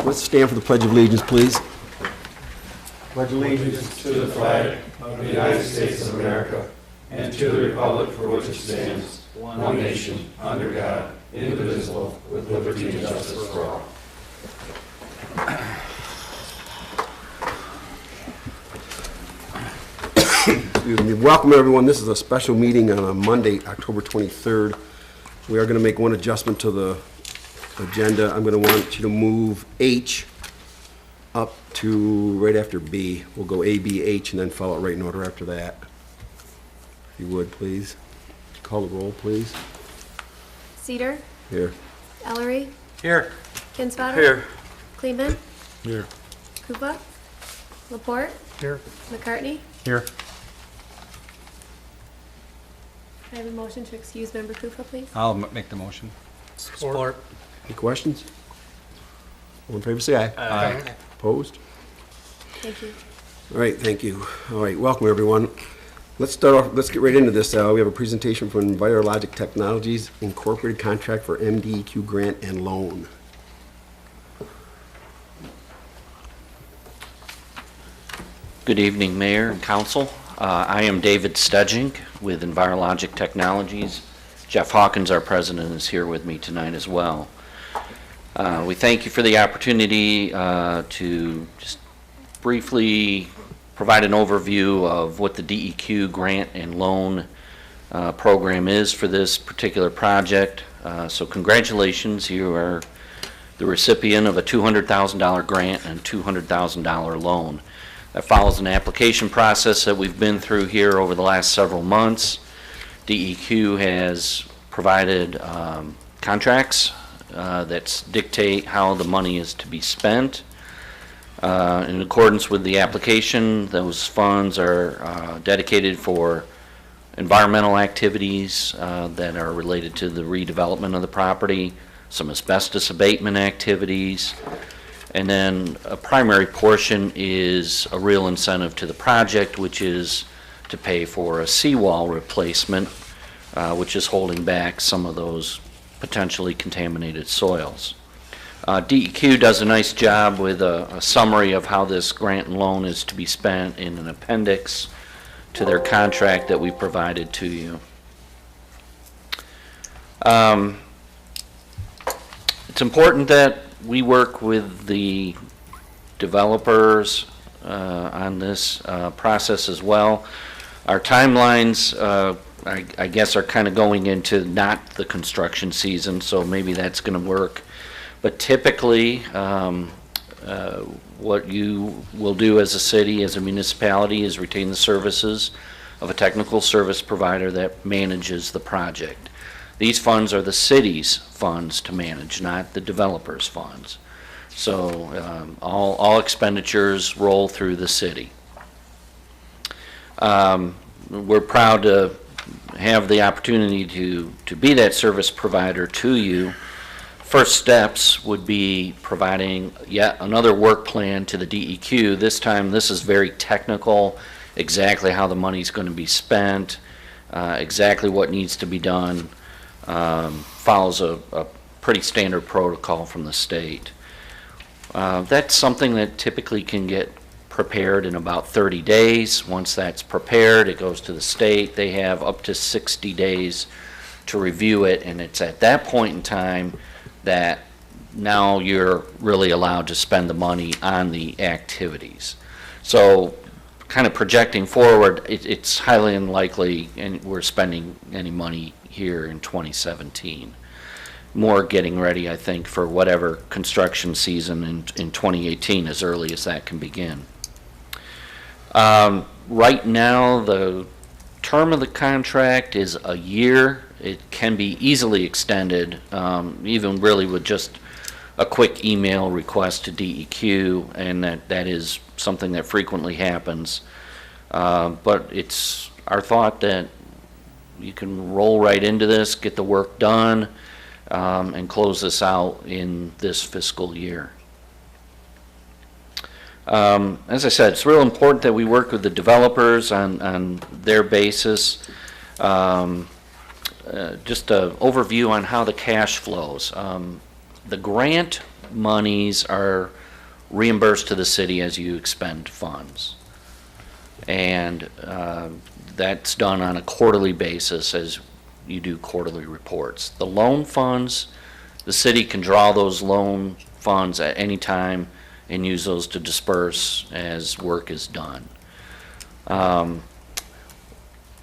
Let's stand for the Pledge of Allegiance, please. Pledge allegiance to the flag of the United States of America and to the republic for which it stands, one nation, under God, indivisible, with liberty and justice for all. Excuse me. Welcome, everyone. This is a special meeting on a Monday, October 23rd. We are going to make one adjustment to the agenda. I'm going to want you to move H up to right after B. We'll go A, B, H, and then follow it right in order after that. If you would, please. Call the roll, please. Cedar, Here. Ellery, Here. Kinsfater, Here. Kleeman, Here. Koopa, Laporte, Here. McCartney. Here. I have a motion to excuse member Koopa, please. I'll make the motion. Support. Any questions? All in favor, say aye. Aye. Opposed? Thank you. All right, thank you. All right, welcome, everyone. Let's start off, let's get right into this. We have a presentation from Envirologic Technologies Incorporated Contract for MDEQ Grant and Loan. Good evening, Mayor and Council. I am David Stedgink with Envirologic Technologies. Jeff Hawkins, our president, is here with me tonight as well. We thank you for the opportunity to just briefly provide an overview of what the DEQ grant and loan program is for this particular project. So congratulations, you are the recipient of a $200,000 grant and $200,000 loan. That follows an application process that we've been through here over the last several months. DEQ has provided contracts that dictate how the money is to be spent. In accordance with the application, those funds are dedicated for environmental activities that are related to the redevelopment of the property, some asbestos abatement activities, and then a primary portion is a real incentive to the project, which is to pay for a seawall replacement, which is holding back some of those potentially contaminated soils. DEQ does a nice job with a summary of how this grant and loan is to be spent in an appendix to their contract that we provided to you. It's important that we work with the developers on this process as well. Our timelines, I guess, are kind of going into not the construction season, so maybe that's going to work. But typically, what you will do as a city, as a municipality, is retain the services of a technical service provider that manages the project. These funds are the city's funds to manage, not the developer's funds. So all expenditures roll through the city. We're proud to have the opportunity to be that service provider to you. First steps would be providing yet another work plan to the DEQ. This time, this is very technical, exactly how the money is going to be spent, exactly what needs to be done. Follows a pretty standard protocol from the state. That's something that typically can get prepared in about 30 days. Once that's prepared, it goes to the state. They have up to 60 days to review it, and it's at that point in time that now you're really allowed to spend the money on the activities. So kind of projecting forward, it's highly unlikely and we're spending any money here in 2017. More getting ready, I think, for whatever construction season in 2018, as early as that can begin. Right now, the term of the contract is a year. It can be easily extended, even really with just a quick email request to DEQ, and that is something that frequently happens. But it's our thought that you can roll right into this, get the work done, and close this out in this fiscal year. As I said, it's real important that we work with the developers on their basis. Just an overview on how the cash flows. The grant monies are reimbursed to the city as you expend funds. And that's done on a quarterly basis as you do quarterly reports. The loan funds, the city can draw those loan funds at any time and use those to disperse as work is done.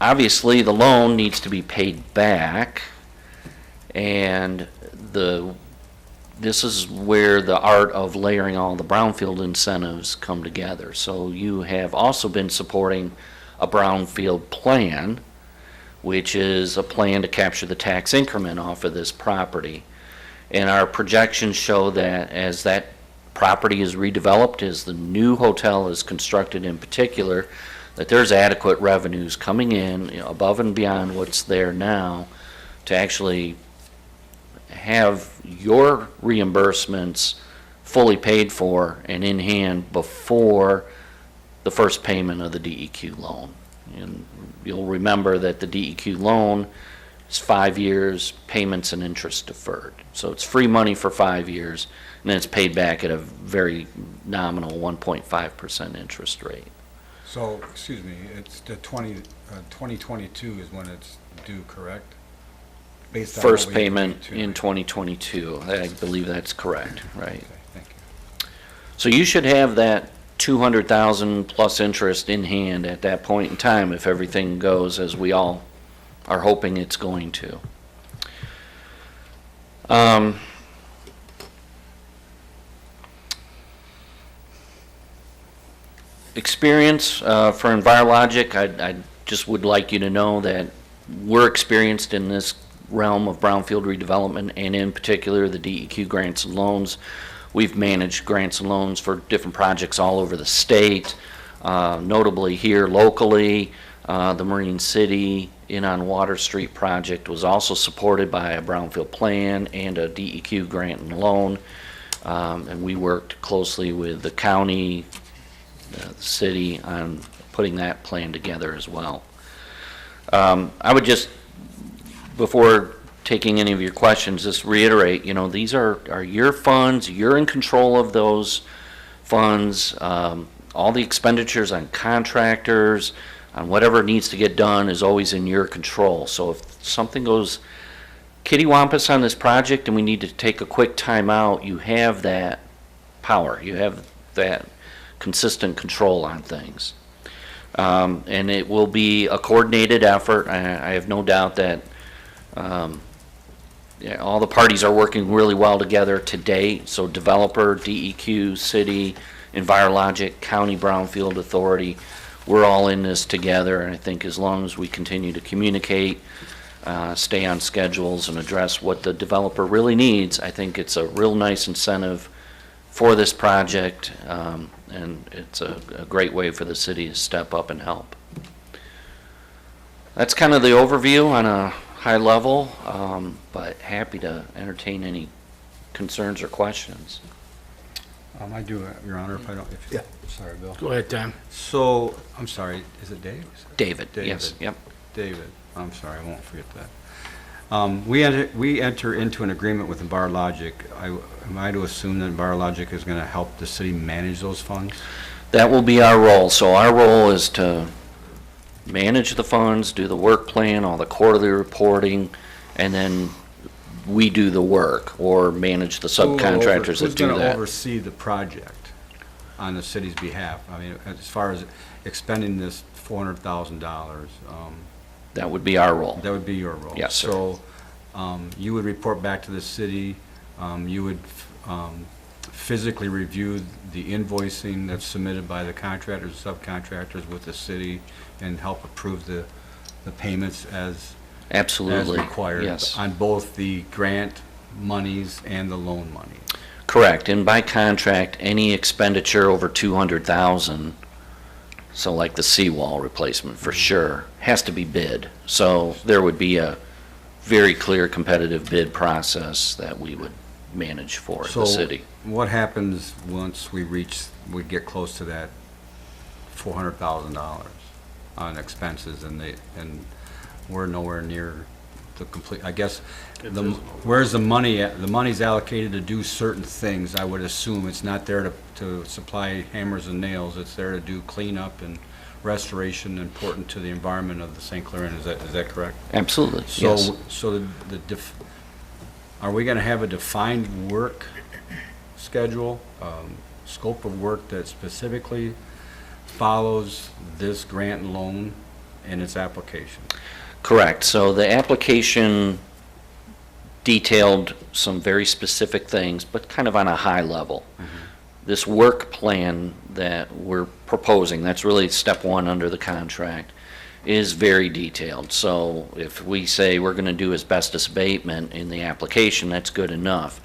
Obviously, the loan needs to be paid back, and this is where the art of layering all the brownfield incentives come together. So you have also been supporting a brownfield plan, which is a plan to capture the tax increment off of this property. And our projections show that as that property is redeveloped, as the new hotel is constructed in particular, that there's adequate revenues coming in, above and beyond what's there now, to actually have your reimbursements fully paid for and in hand before the first payment of the DEQ loan. And you'll remember that the DEQ loan is 5 years, payments and interest deferred. So it's free money for 5 years, and then it's paid back at a very nominal 1.5% interest rate. So, excuse me, it's the 2022 is when it's due, correct? Based on First what we payment agreed to, in right? 2022. I believe that's correct, right? Okay, thank you. So you should have that 200,000 plus interest in hand at that point in time if everything goes as we all are hoping it's going to. Experience for EnviroLogic, I just would like you to know that we're experienced in this realm of brownfield redevelopment, and in particular the DEQ grants and loans. We've managed grants and loans for different projects all over the state, notably here locally. The Marine City In on Water Street project was also supported by a brownfield plan and a DEQ grant and loan. And we worked closely with the county, the city on putting that plan together as well. I would just, before taking any of your questions, just reiterate, these are your funds, you're in control of those funds. All the expenditures on contractors, on whatever needs to get done is always in your control. So if something goes kittywampus on this project and we need to take a quick time out, you have that power, you have that consistent control on things. And it will be a coordinated effort. I have no doubt that all the parties are working really well together to date. So developer, DEQ, city, EnviroLogic, County Brownfield Authority, we're all in this together. And I think as long as we continue to communicate, stay on schedules and address what the developer really needs, I think it's a real nice incentive for this project, and it's a great way for the city to step up and help. That's kind of the overview on a high level, but happy to entertain any concerns or questions. I do, Your Honor, if I don't, Yeah. Sorry, Bill. Go ahead, Tom. So, I'm sorry, is it Dave? David, yes, yep. David, I'm sorry, I won't forget that. We enter into an agreement with EnviroLogic. Am I to assume that EnviroLogic is going to help the city manage those funds? That will be our role. So our role is to manage the funds, do the work plan, all the quarterly reporting, and then we do the work or manage the subcontractors that do Who's going to that. oversee the project on the city's behalf? I mean, as far as expending this $400,000, That would be our role. that would be your role. Yes, sir. So you would report back to the city. You would physically review the invoicing that's submitted by the contractors, subcontractors with the city, and help approve the payments as Absolutely. required Yes. on both the grant monies and the loan money. Correct. And by contract, any expenditure over 200,000, so like the seawall replacement for sure, has to be bid. So there would be a very clear competitive bid process that we would manage for the city. What happens once we get close to that $400,000 on expenses, and we're nowhere near the complete, I guess, where's the money at? The money's allocated to do certain things, I would assume. It's not there to supply hammers and nails. It's there to do cleanup and restoration important to the environment of the St. Clair Inn. Is that correct? Absolutely, yes. So are we gonna have a defined work schedule, scope of work that specifically follows this grant and loan and its application? Correct. So the application detailed some very specific things, but kind of on a high level. This work plan that we're proposing, that's really step one under the contract, is very detailed. So if we say we're going to do asbestos abatement in the application, that's good enough.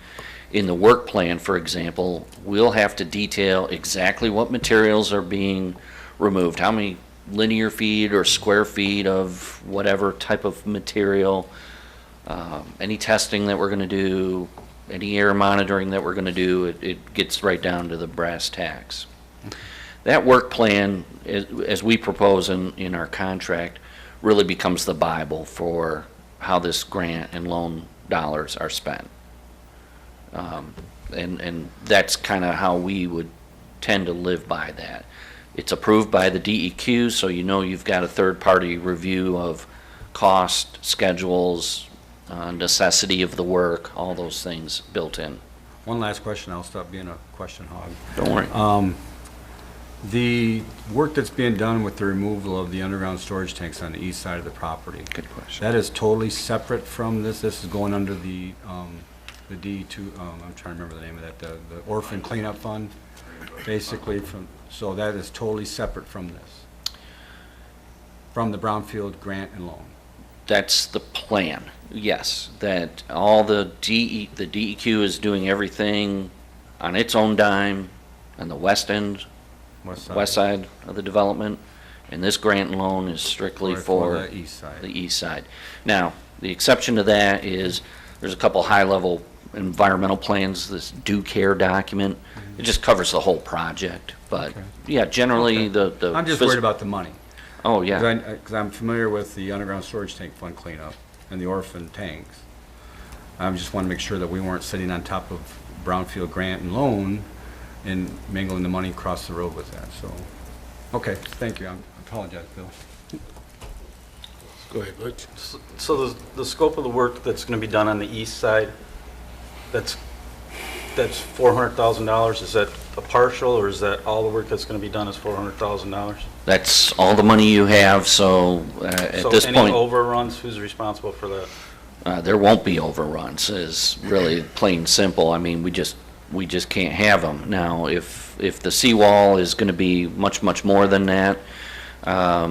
In the work plan, for example, we'll have to detail exactly what materials are being removed, how many linear feet or square feet of whatever type of material, any testing that we're going to do, any air monitoring that we're going to do. It gets right down to the brass tacks. That work plan, as we propose in our contract, really becomes the Bible for how this grant and loan dollars are spent. And that's kind of how we would tend to live by that. It's approved by the DEQ, so you know you've got a third-party review of cost, schedules, necessity of the work, all those things built in. One last question, I'll stop being a question hog. Don't worry. The work that's being done with the removal of the underground storage tanks on the east side of the property, Good question. that is totally separate from this? This is going under the D2, I'm trying to remember the name of that, the orphan cleanup fund, basically so that is totally separate from this, from the brownfield grant and loan. That's the plan, yes, that all the DEQ is doing everything on its own dime on the west side of the development, and this grant and loan is strictly for the east side. The east side. Now, the exception to that is there's a couple high-level environmental plans, this due care document. It just covers the whole project, but Okay. yeah, generally the I'm just worried about the money. Oh, yeah. Because I'm familiar with the underground storage tank fund cleanup and the orphan tanks. I just want to make sure that we weren't sitting on top of brownfield grant and loan and mingling the money across the road with that, so. Okay, thank you. I apologize, Bill. Go ahead, Butch. So the scope of the work that's going to be done on the east side, that's $400,000. Is that a partial, or is that all the work that's going to be done is $400,000? That's all the money you have, so at this So any point, overruns, who's responsible for that? there won't be overruns, is really plain and simple. I mean, we just can't have them. Now, if the seawall is going to be much more than that, I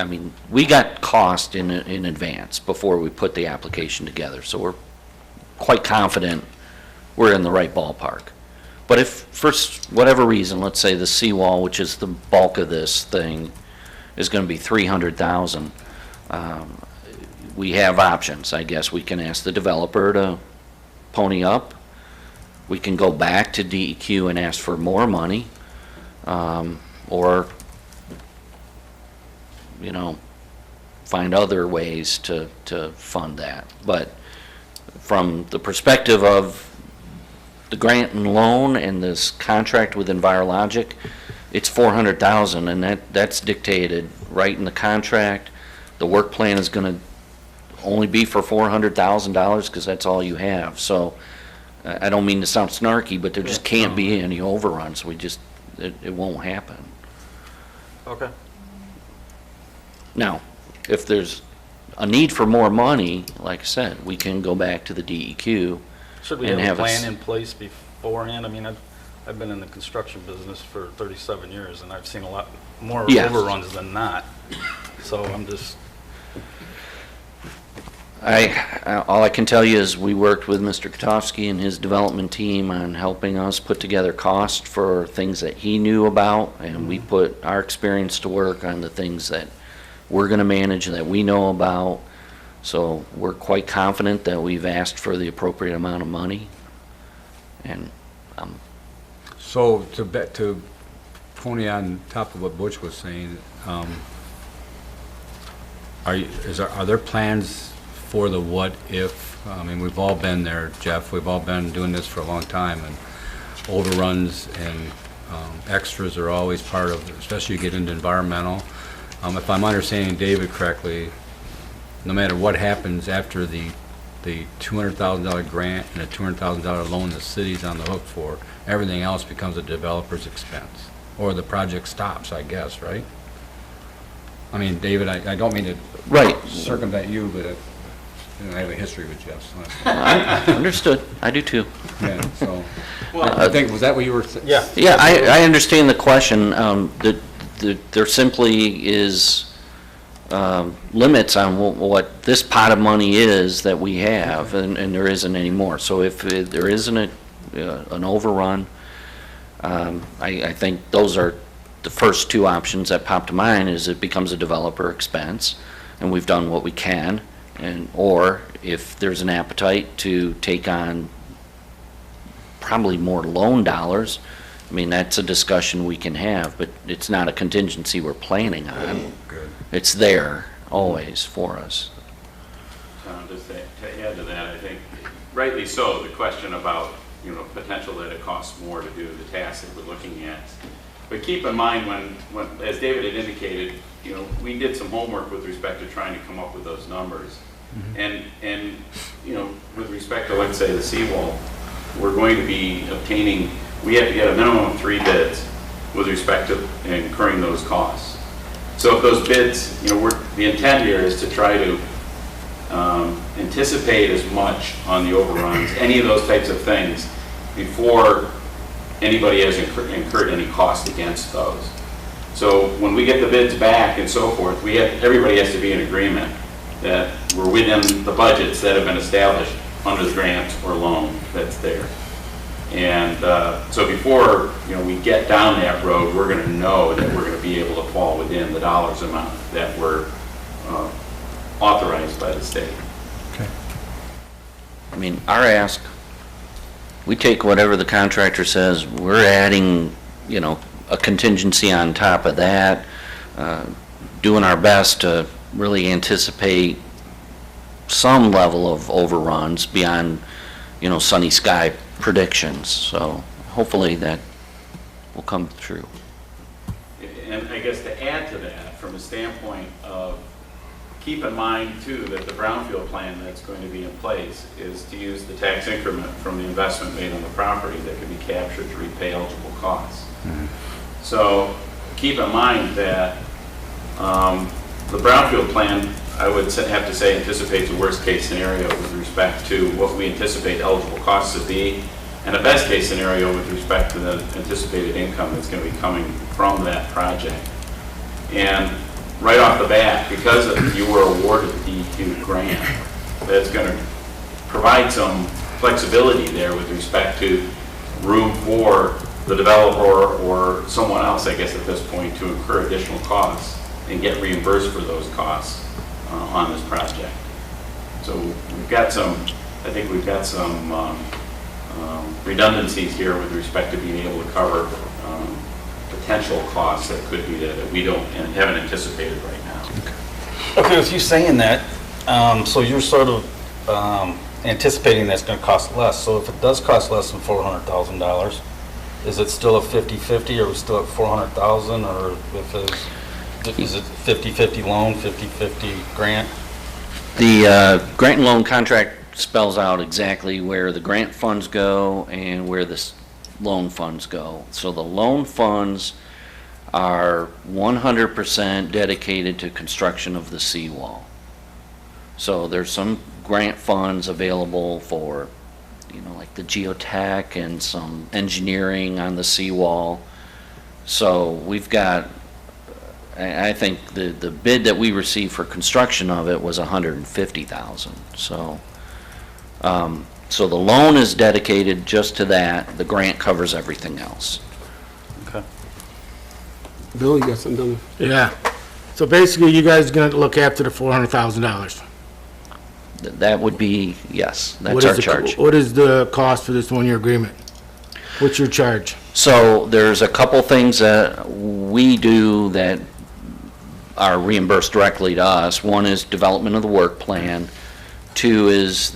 mean, we got cost in advance before we put the application together, so we're quite confident we're in the right ballpark. But if, for whatever reason, let's say the seawall, which is the bulk of this thing, is going to be $300,000, we have options. I guess we can ask the developer to pony up. We can go back to DEQ and ask for more money, or, you know, find other ways to fund that. But from the perspective of the grant and loan and this contract with Envirologic, it's $400,000, and that's dictated right in the contract. The work plan is going to only be for $400,000 because that's all you have. So I don't mean to sound snarky, but there just can't be any overruns. It won't happen. Okay. Now, if there's a need for more money, like I said, we can go back to the DEQ. Should we And have a have a plan in place beforehand? I mean, I've been in the construction business for 37 years, and I've seen a lot more Yes. overruns than not. So I'm just, All I can tell you is we worked with Mr. Kotowski and his development team on helping us put together cost for things that he knew about, and we put our experience to work on the things that we're going to manage and that we know about. So we're quite confident that we've asked for the appropriate amount of money. And So to pony on top of what Butch was saying, are there plans for the what if? I mean, we've all been there, Jeff, we've all been doing this for a long time, and overruns and extras are always part of, especially you get into environmental. If I'm understanding David correctly, no matter what happens after the $200,000 grant and a $200,000 loan the city's on the hook for, everything else becomes a developer's expense, or the project stops, I guess, right? I mean, David, I don't mean to Right. circumvent you, but I have a history with Jeff. So Understood. I do too. yeah, so I think, was that what you were saying? Yeah. Yeah, I understand the question. There simply is limits on what this pot of money is that we have, and there isn't anymore. So if there isn't an overrun, I think those are the first two options that pop to mind. Is it becomes a developer expense, and we've done what we can, or if there's an appetite to take on probably more loan dollars, I mean, that's a discussion we can have, but it's not a contingency we're planning on. Good. It's there always for us. Just to add to that, I think rightly so, the question about, potential that it costs more to do the task that we're looking at. But keep in mind when as David had indicated, we did some homework with respect to trying to come up with those numbers. And with respect to, let's say, the seawall, we're going to be obtaining, we have to get a minimum of 3 bids with respect to incurring those costs. So if those bids, the intent here is to try to anticipate as much on the overruns, any of those types of things, before anybody has incurred any cost against those. So when we get the bids back and so forth, everybody has to be in agreement that we're within the budgets that have been established under the grant or loan that's there. And so before we get down that road, we're going to know that we're going to be able to fall within the dollars amount that were authorized by the state. Okay. I mean, our ask, we take whatever the contractor says, we're adding, a contingency on top of that, doing our best to really anticipate some level of overruns beyond, sunny sky predictions. So hopefully that will come true. And I guess to add to that, from a standpoint of, keep in mind too that the brownfield plan that's going to be in place is to use the tax increment from the investment made on the property that can be captured to repay eligible costs. So keep in mind that the brownfield plan, I would have to say, anticipates a worst case scenario with respect to what we anticipate eligible costs to be, and a best case scenario with respect to the anticipated income that's going to be coming from that project. And right off the bat, because you were awarded the DEQ grant, that's going to provide some flexibility there with respect to room for the developer or someone else, I guess at this point, to incur additional costs and get reimbursed for those costs on this project. So we've got some, I think we've got some redundancies here with respect to being able to cover potential costs that could be there that we don't and haven't anticipated right now. Okay, with you saying that, so you're sort of anticipating that's going to cost less. So if it does cost less than $400,000, is it still a 50-50, or are we still at 400,000, or is it 50-50 loan, 50-50 grant? The grant and loan contract spells out exactly where the grant funds go and where the loan funds go. So the loan funds are 100% dedicated to construction of the seawall. So there's some grant funds available for, like the geotech and some engineering on the seawall. So we've got, I think the bid that we received for construction of it was $150,000. So the loan is dedicated just to that. The grant covers everything else. Okay. Bill, you got something done? Yeah. So basically, you guys are going to look after the $400,000. That would be, yes, that's our charge. What is the cost for this one-year agreement? What's your charge? So there's a couple things that we do that are reimbursed directly to us. One is development of the work plan. Two is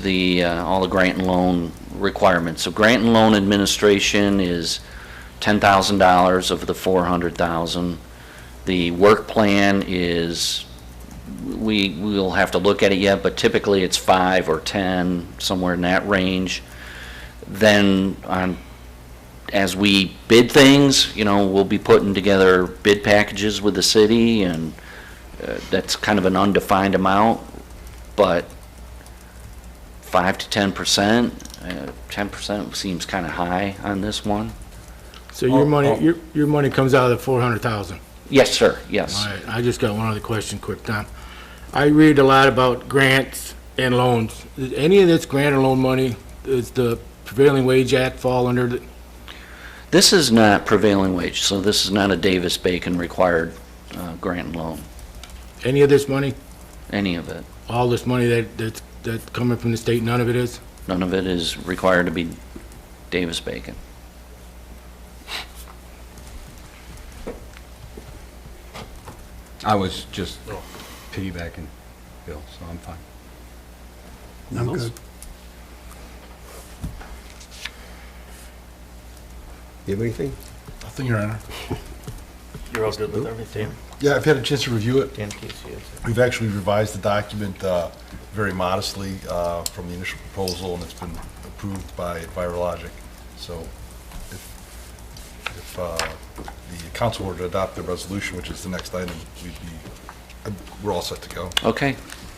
all the grant and loan requirements. So grant and loan administration is $10,000 of the $400,000. The work plan is, we'll have to look at it yet, but typically it's 5 or 10, somewhere in that range. Then as we bid things, we'll be putting together bid packages with the city, and that's kind of an undefined amount, but 5 to 10%, 10% seems kind of high on this one. So your money, your money comes out of the 400,000? Yes, sir, yes. All right, I just got one other question, quick, Tom. I read a lot about grants and loans. Does any of this grant or loan money, does the Prevailing Wage Act fall under the? This is not prevailing wage, so this is not a Davis-Bacon required grant and loan, Any of this money? any of it. All this money that's coming from the state, none of it is? None of it is required to be Davis-Bacon. I was just piggybacking Bill, so I'm fine. I'm good. You have anything? Nothing, Your Honor. You're all good with everything? Yeah, I've had a chance to review it. Dan Casey is. We've actually revised the document very modestly from the initial proposal, and it's been approved by Envirologic. So if the council were to adopt the resolution, which is the next item, we're all set to go. Okay,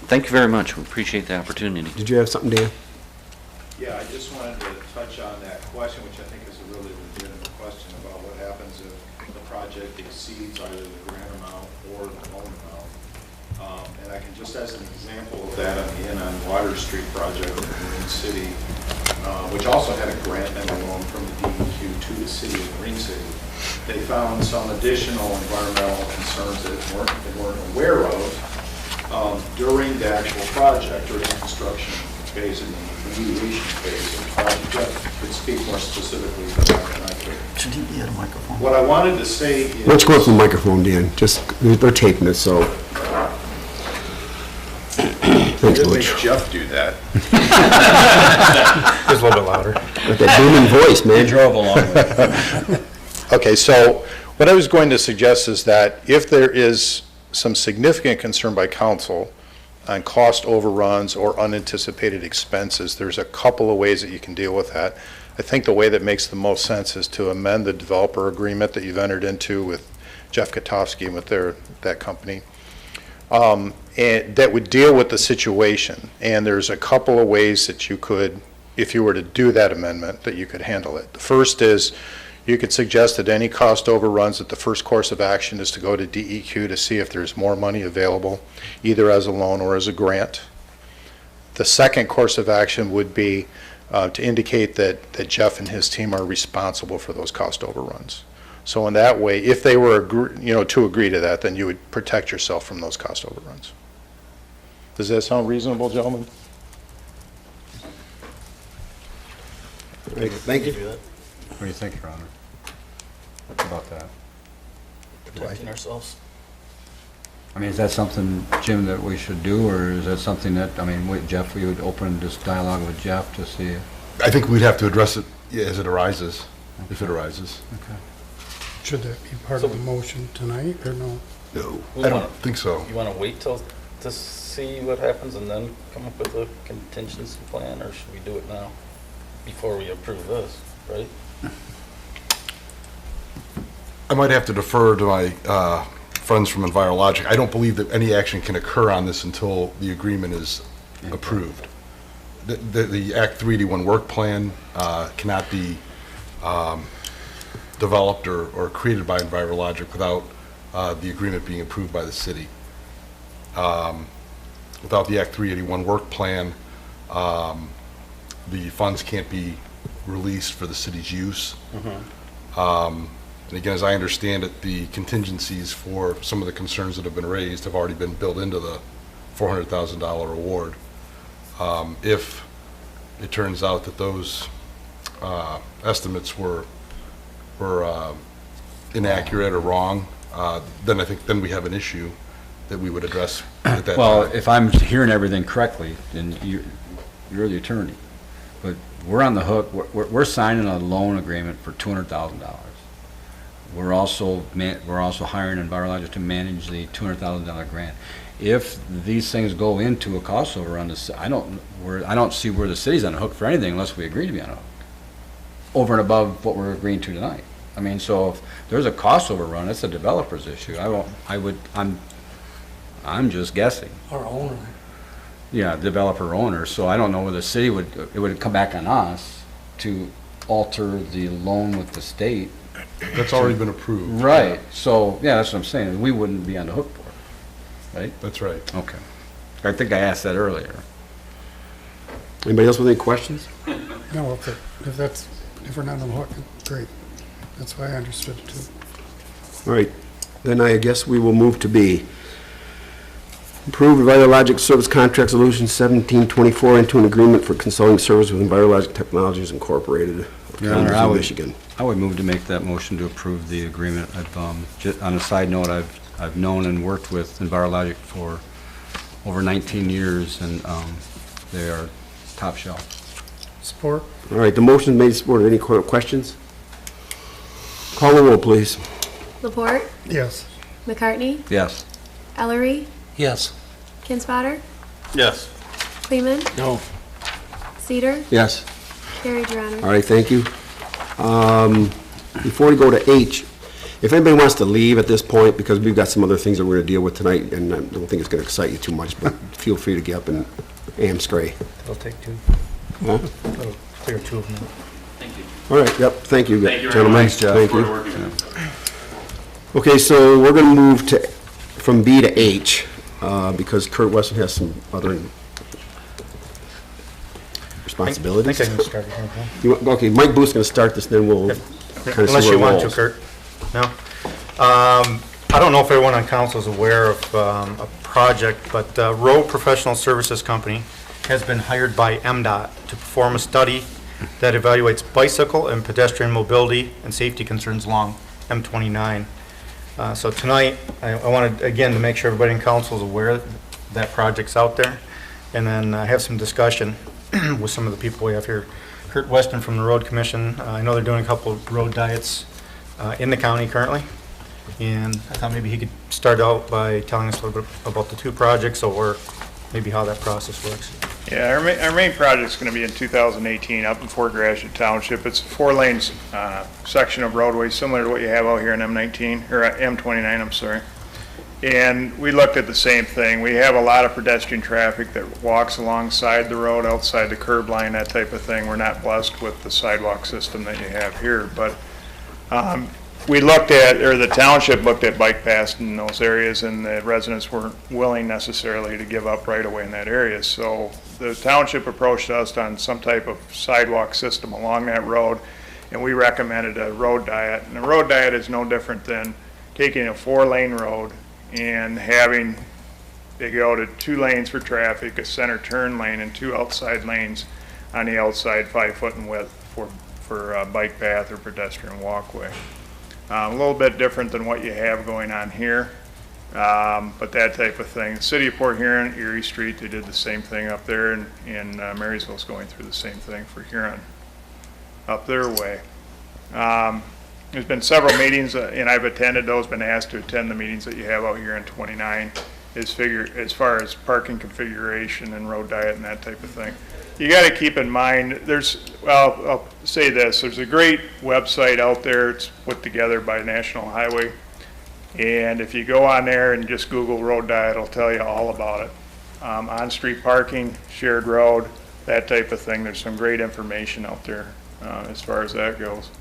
thank you very much. We appreciate the opportunity. Did you have something, Dan? Yeah, I just wanted to touch on that question, which I think is a really legitimate question about what happens if the project exceeds either the grant amount or the loan amount. And I can just, as an example of that, on the Inn on Water Street project in Marine City, which also had a grant and a loan from the DEQ to the city of Marine City. They found some additional environmental concerns that they weren't aware of during the actual project, during the construction phase and the remediation phase of the project. Jeff could speak more specifically to that than I could. Should he be at a microphone? What I wanted to say is... Let's go up to the microphone, Dan. They're taping this, so. Thanks, Didn't make Butch. Jeff do that. Just a little bit louder. With that booming voice, man. Drove a long way. Okay, so what I was going to suggest is that if there is some significant concern by council on cost overruns or unanticipated expenses, there's a couple of ways that you can deal with that. I think the way that makes the most sense is to amend the developer agreement that you've entered into with Jeff Katofsky and with that company. And that would deal with the situation. And there's a couple of ways that you could, if you were to do that amendment, that you could handle it. The first is you could suggest that any cost overruns, that the first course of action is to go to DEQ to see if there's more money available, either as a loan or as a grant. The second course of action would be to indicate that Jeff and his team are responsible for those cost overruns. So in that way, if they were to agree to that, then you would protect yourself from those cost overruns. Does that sound reasonable, gentlemen? Thank you. What do you think, Your Honor, about that? Protecting ourselves. I mean, is that something, Jim, that we should do, or is that something that, Jeff, we would open this dialogue with Jeff to see? I think we'd have to address it as it arises, if it arises. Okay. Should that be part of the motion tonight, or no? No, I don't think so. You want to wait till to see what happens and then come up with a contingency plan, or should we do it now before we approve this, right? I might have to defer to my friends from Envirologic. I don't believe that any action can occur on this until the agreement is approved. The Act 381 work plan cannot be developed or created by Envirologic without the agreement being approved by the city. Without the Act 381 work plan, the funds can't be released for the city's use. And again, as I understand it, the contingencies for some of the concerns that have been raised have already been built into the $400,000 award. If it turns out that those estimates were inaccurate or wrong, then I think then we have an issue. that we would address at that Well, time. if I'm hearing everything correctly, then you're the attorney. But we're on the hook, we're signing a loan agreement for $200,000. We're also hiring Envirologic to manage the $200,000 grant. If these things go into a cost overrun, I don't see where the city's on the hook for anything unless we agree to be on the hook, over and above what we're agreeing to tonight. I mean, so if there's a cost overrun, that's a developer's issue. I'm just guessing. Our owner. Yeah, developer owner, so I don't know whether the city it would come back on us to alter the loan with the state. That's already been approved. Right, so, yeah, that's what I'm saying, we wouldn't be on the hook for it, right? That's right. Okay. I think I asked that earlier. Anybody else with any questions? No, if we're not on the hook, great. That's why I understood it too. All right, then I guess we will move to B. Approve Envirologic Service Contract Solution 1724 into an agreement for consulting service with Envirologic Technologies Incorporated of Your Honor, Kalamazoo, Michigan. I would move to make that motion to approve the agreement. On a side note, I've known and worked with Envirologic for over 19 years, and they are top shelf. Support? All right, the motion is made, supported. Any questions? Call the roll, please. Laporte, Yes. McCartney, Yes. Ellery, Yes. Kinsfater, Yes. Kleeman, No. Cedar, Yes. carried, Your Honor. All right, thank you. Before we go to H, if anybody wants to leave at this point, because we've got some other things that we're going to deal with tonight, and I don't think it's going to excite you too much, but feel free to get up and amscray. I'll take two. Huh? I'll clear two of them. All right, yep, thank you, Thank you very gentlemen. much, Jeff. Thank Look you. forward to working with you. Okay, so we're going to move from B to H, because Kurt Weston has some other responsibilities. I think I can start here. Okay, Mike Booth's going to start this, then we'll kind of see Unless where you it want to, rolls. Kurt. No? I don't know if everyone on council is aware of a project, but Road Professional Services Company has been hired by MDOT to perform a study that evaluates bicycle and pedestrian mobility and safety concerns along M29. So tonight, I wanted, again, to make sure everybody in council is aware that project's out there, and then have some discussion with some of the people we have here. Kurt Weston from the Road Commission, I know they're doing a couple of road diets in the county currently, and I thought maybe he could start out by telling us a little bit about the two projects, or maybe how that process works. Yeah, our main project's going to be in 2018 up in Fort Gratiot Township. It's a 4-lane section of roadway similar to what you have out here in M19, or M29, I'm sorry. And we looked at the same thing. We have a lot of pedestrian traffic that walks alongside the road, outside the curb line, that type of thing. We're not blessed with the sidewalk system that you have here, but we looked at, or the township looked at bike paths in those areas, and the residents weren't willing necessarily to give up right away in that area. So the township approached us on some type of sidewalk system along that road, and we recommended a road diet. And a road diet is no different than taking a 4-lane road and having it go to 2 lanes for traffic, a center turn lane, and 2 outside lanes on the outside, 5 foot in width for a bike path or pedestrian walkway. A little bit different than what you have going on here, but that type of thing. The city of Port Huron, Erie Street, they did the same thing up there, and Marysville's going through the same thing for Huron up their way. There's been several meetings, and I've attended those, been asked to attend the meetings that you have out here in 29 as far as parking configuration and road diet and that type of thing. You got to keep in mind, I'll say this, there's a great website out there. It's put together by National Highway. And if you go on there and just Google road diet, it'll tell you all about it. On-street parking, shared road, that type of thing. There's some great information out there as far as that goes.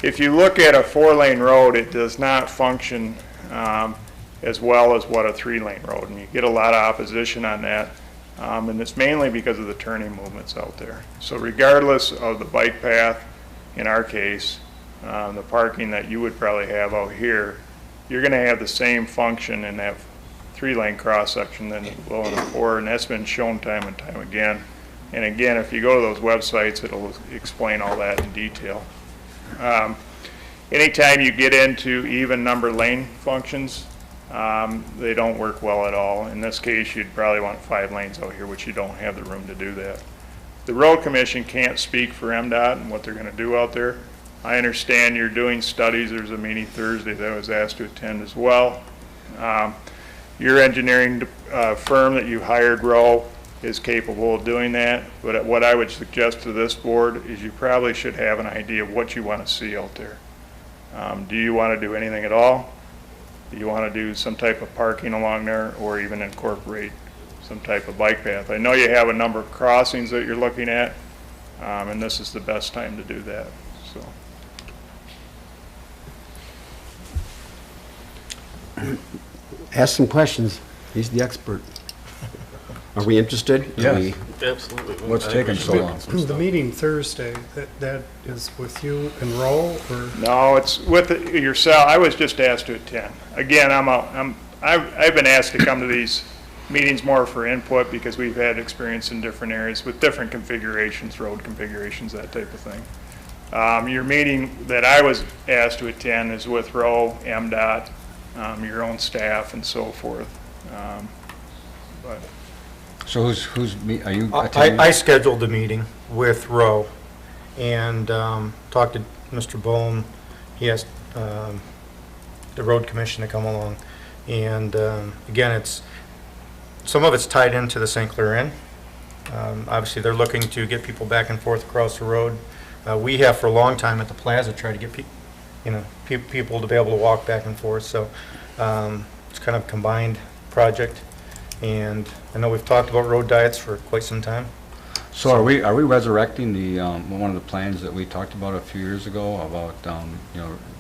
If you look at a 4-lane road, it does not function as well as what a 3-lane road, and you get a lot of opposition on that. And it's mainly because of the turning movements out there. So regardless of the bike path, in our case, the parking that you would probably have out here, you're going to have the same function in that 3-lane cross section than you will in a 4, and that's been shown time and time again. And again, if you go to those websites, it'll explain all that in detail. Anytime you get into even number lane functions, They don't work well at all. In this case, you'd probably want 5 lanes out here, which you don't have the room to do that. The road commission can't speak for MDOT and what they're going to do out there. I understand you're doing studies. There's a meeting Thursday that I was asked to attend as well. Your engineering firm that you hired, Roe, is capable of doing that. But what I would suggest to this board is you probably should have an idea of what you want to see out there. Do you want to do anything at all? Do you want to do some type of parking along there, or even incorporate some type of bike path? I know you have a number of crossings that you're looking at, and this is the best time to do that. So. Ask some questions. He's the expert. Are we interested? Yes. Absolutely. What's taking so long? The meeting Thursday, that is with you and Roe, or? No, it's with yourself. I was just asked to attend. Again, I've been asked to come to these meetings more for input because we've had experience in different areas with different configurations, road configurations, that type of thing. Your meeting that I was asked to attend is with Roe, MDOT, your own staff, and so forth. But So are you attending? I scheduled a meeting with Roe and talked to Mr. Bone. He asked the road commission to come along. And again, some of it's tied into the St. Clair Inn. Obviously, they're looking to get people back and forth across the road. We have for a long time at the plaza tried to get people to be able to walk back and forth. So it's kind of a combined project. And I know we've talked about road diets for quite some time. So are we resurrecting the, one of the plans that we talked about a few years ago about,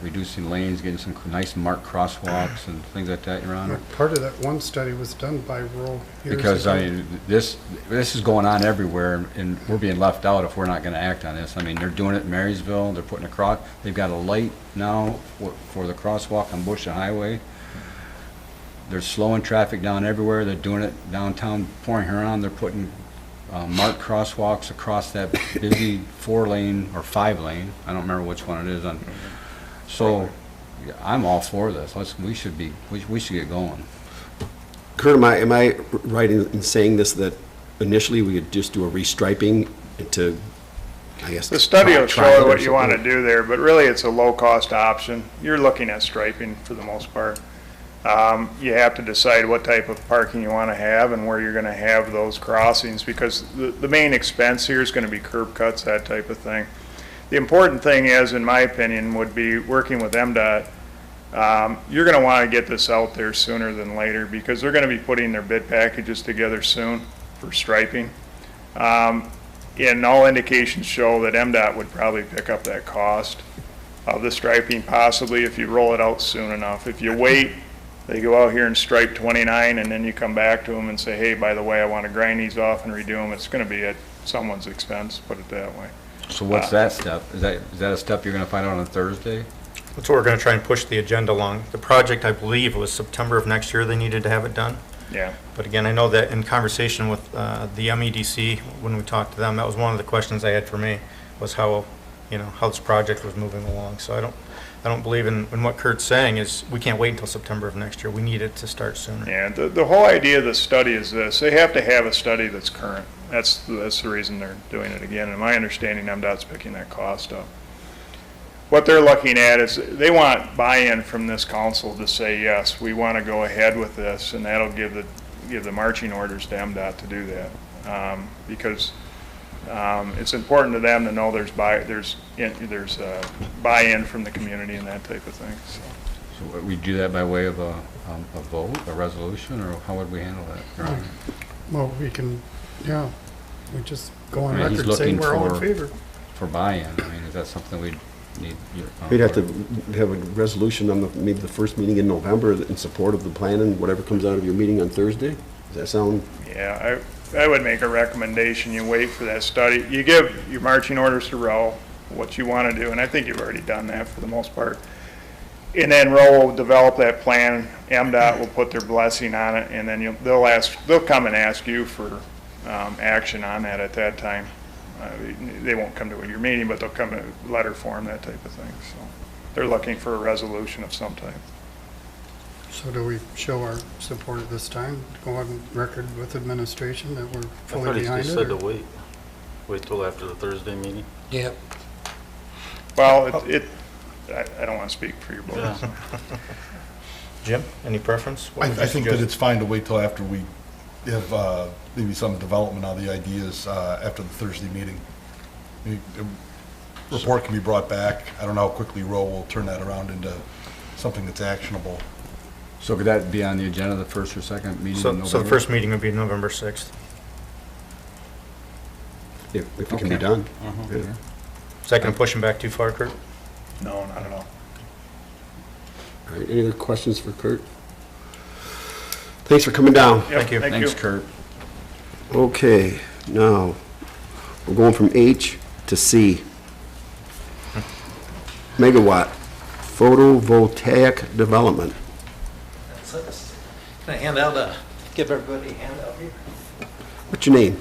reducing lanes, getting some nice marked crosswalks and things like that, Your Honor? Part of that one study was done by Roe years Because, ago. I mean, this is going on everywhere, and we're being left out if we're not gonna act on this. I mean, they're doing it in Marysville, they're putting they've got a light now for the crosswalk on Bush Highway. They're slowing traffic down everywhere. They're doing it downtown Point Huron. They're putting marked crosswalks across that busy 4-lane or 5-lane. I don't remember which one it is. So I'm all for this. We should get going. Kurt, am I right in saying this, that initially we could just do a restriping to, I guess. the study will try show it or what you want to something? do there, but really it's a low-cost option. You're looking at striping for the most part. You have to decide what type of parking you want to have and where you're going to have those crossings, because the main expense here is going to be curb cuts, that type of thing. The important thing is, in my opinion, would be working with MDOT. You're going to want to get this out there sooner than later, because they're going to be putting their bid packages together soon for striping. And all indications show that MDOT would probably pick up that cost of the striping, possibly if you roll it out soon enough. If you wait, they go out here and stripe 29, and then you come back to them and say, hey, by the way, I want to grind these off and redo them. It's going to be at someone's expense, put it that way. So what's that step? Is that a step you're gonna find out on Thursday? That's what we're going to try and push the agenda along. The project, I believe, was September of next year they needed to have it done. Yeah. But again, I know that in conversation with the MEDC, when we talked to them, that was one of the questions they had for me, was how this project was moving along. So I don't believe in what Kurt's saying is we can't wait until September of next year. We need it to start sooner. Yeah, the whole idea of the study is this. They have to have a study that's current. That's the reason they're doing it again. And my understanding, MDOT's picking that cost up. What they're looking at is they want buy-in from this council to say, yes, we want to go ahead with this, and that'll give the marching orders to MDOT to do that. Because it's important to them to know there's buy-in from the community and that type of thing. So we do that by way of a vote, a resolution, or how would we handle that, Your Honor? Well, we just go on I mean, he's record saying looking we're all in favor. for buy-in. I mean, is that something we'd need? We'd have to have a resolution on maybe the first meeting in November in support of the plan and whatever comes out of your meeting on Thursday? Does that sound? Yeah, I would make a recommendation. You wait for that study. You give your marching orders to Roe, what you want to do, and I think you've already done that for the most part. And then Roe will develop that plan. MDOT will put their blessing on it, and then they'll come and ask you for action on that at that time. They won't come to your meeting, but they'll come in letter form, that type of thing. So they're looking for a resolution of some type. So do we show our support at this time? Go on record with administration that we're I fully thought he behind just it? said to or- wait till after the Thursday meeting. Yep. Well, I don't want to speak for you both. Yeah. Jim, any preference? What I would you think that suggest? it's fine to wait till after we have maybe some development on the ideas after the Thursday meeting. A report can be brought back. I don't know how quickly Roe will turn that around into something that's actionable. So could that be on the agenda, the first or second meeting in November? So the first meeting would be November 6th. If it can be Okay. done. Mhm. Yeah. Is that going to push him back too far, Kurt? No, not at all. All right, any other questions for Kurt? Thanks for coming down. Yep, Thank you. Thanks, Kurt. Okay, now, we're going from H to C. Megawatt photovoltaic development. Can I hand out give everybody a handout here? What's your name?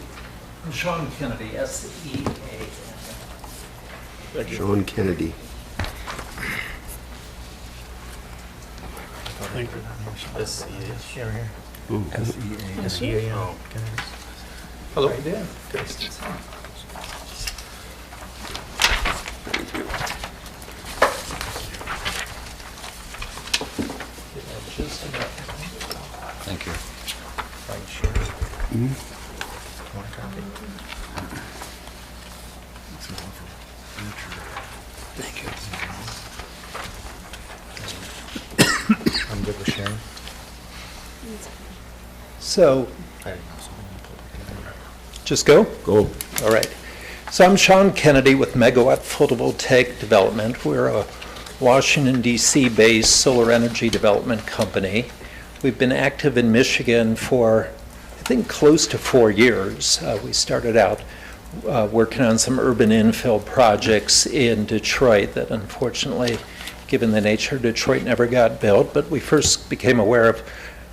I'm Sean Kennedy, S-E-A-N. Sean Kennedy. S-E-A-N. Hello. How you doing? Thank you. I'm good with sharing. So, just go? Go. All right. So I'm Sean Kennedy with Megawatt Photovoltaic Development. We're a Washington, D.C. based solar energy development company. We've been active in Michigan for, I think, close to 4 years. We started out working on some urban infill projects in Detroit that unfortunately, given the nature of Detroit, never got built. But we first became aware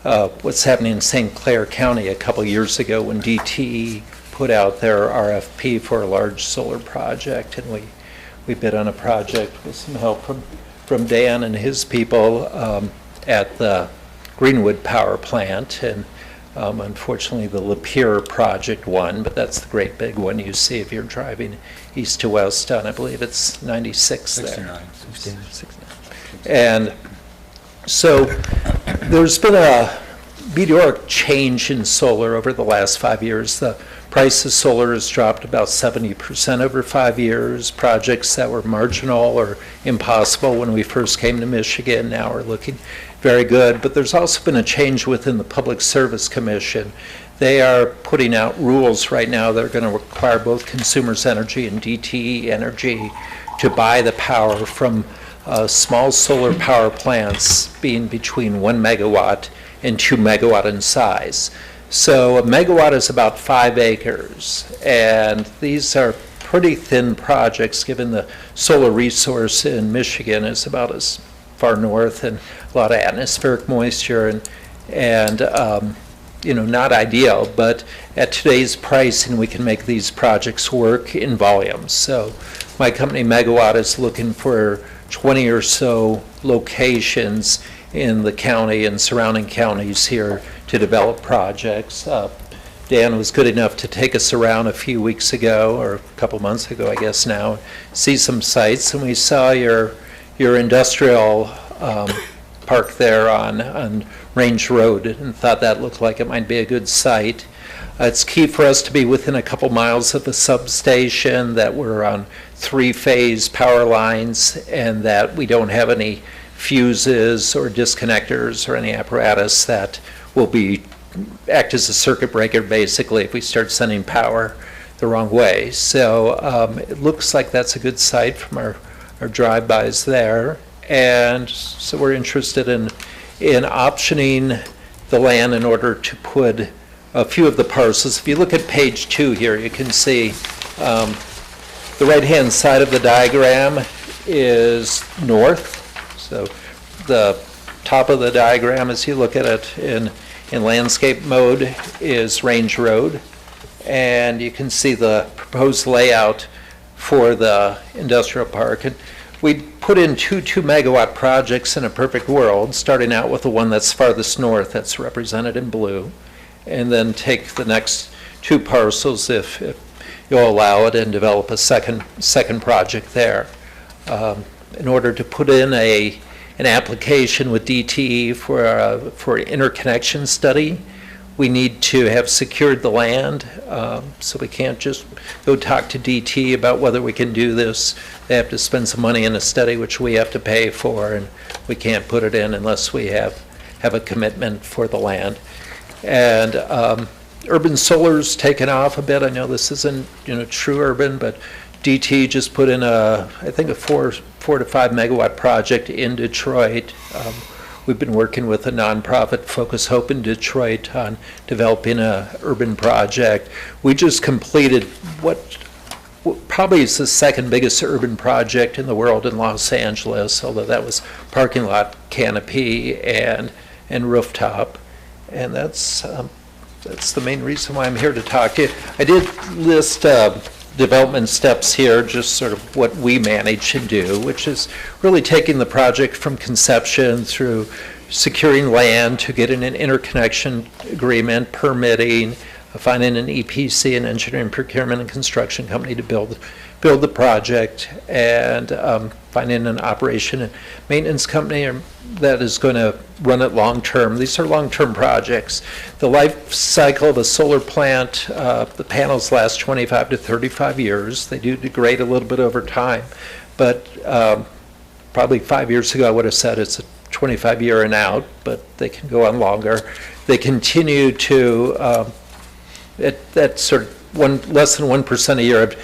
of what's happening in St. Clair County a couple years ago when DTE put out their RFP for a large solar project, and we bid on a project with some help from Dan and his people at the Greenwood Power Plant, and unfortunately the Lapeer project won, but that's the great big one you see if you're driving east to west on, I believe it's 96 there. 69. And so there's been a meteoric change in solar over the last 5 years. The price of solar has dropped about 70% over 5 years. Projects that were marginal or impossible when we first came to Michigan now are looking very good. But there's also been a change within the Public Service Commission. They are putting out rules right now that are going to require both Consumers Energy and DTE Energy to buy the power from small solar power plants being between 1 megawatt and 2 megawatt in size. So a megawatt is about 5 acres, and these are pretty thin projects given the solar resource in Michigan is about as far north and a lot of atmospheric moisture and not ideal, but at today's pricing we can make these projects work in volume. So my company Megawatt is looking for 20 or so locations in the county and surrounding counties here to develop projects. Dan was good enough to take us around a few weeks ago, or a couple months ago, I guess now, see some sites, and we saw your industrial park there on Range Road, and thought that looked like it might be a good site. It's key for us to be within a couple miles of the substation, that we're on 3-phase power lines, and that we don't have any fuses or disconnectors or any apparatus that will act as a circuit breaker basically if we start sending power the wrong way. So it looks like that's a good site from our drive-bys there. And so we're interested in optioning the land in order to put a few of the parcels. If you look at page 2 here, you can see the right-hand side of the diagram is north. So the top of the diagram, as you look at it in landscape mode, is Range Road. And you can see the proposed layout for the industrial park. And We put in two 2-megawatt projects in a perfect world, starting out with the one that's farthest north, that's represented in blue, and then take the next 2 parcels, if you'll allow it, and develop a second project there. In order to put in an application with DTE for an interconnection study, we need to have secured the land, so we can't just go talk to DT about whether we can do this. They have to spend some money in a study, which we have to pay for, and we can't put it in unless we have a commitment for the land. And urban solar's taken off a bit. I know this isn't, true urban, but DT just put in I think a 4 to 5 megawatt project in Detroit. We've been working with a nonprofit, Focus Hope in Detroit, on developing a urban project. We just completed what probably is the second biggest urban project in the world in Los Angeles, although that was parking lot, canopy, and rooftop. And that's the main reason why I'm here to talk to you. I did list development steps here, just sort of what we manage and do, which is really taking the project from conception through securing land to getting an interconnection agreement, permitting, finding an EPC, an engineering procurement and construction company to build the project, and finding an operation and maintenance company that is going to run it long-term. These are long-term projects. The life cycle of a solar plant, the panels last 25 to 35 years. They do degrade a little bit over time, but probably 5 years ago I would have said it's a 25-year and out, but they can go on longer. They continue to, at sort of less than 1% a year of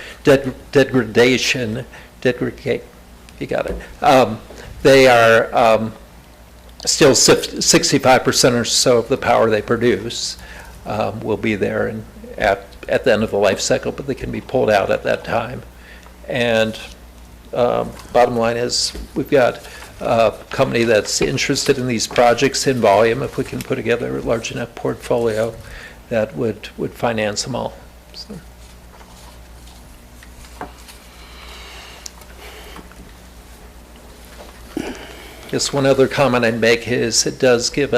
degradation, you got it. They are still 65% or so of the power they produce will be there and at the end of the life cycle, but they can be pulled out at that time. And bottom line is, we've got a company that's interested in these projects in volume. If we can put together a large enough portfolio, that would finance them all. So. Just one other comment I'd make is it does give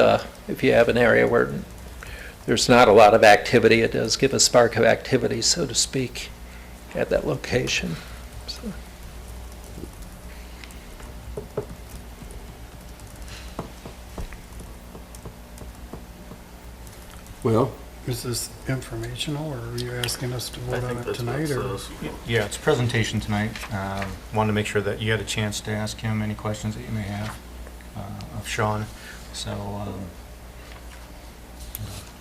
if you have an area where there's not a lot of activity, it does give a spark of activity, so to speak, at that location. So. Well, Is this informational, or are you asking us to vote on it tonight, or? Yeah, it's a presentation tonight. Wanted to make sure that you had a chance to ask him any questions that you may have of Sean. So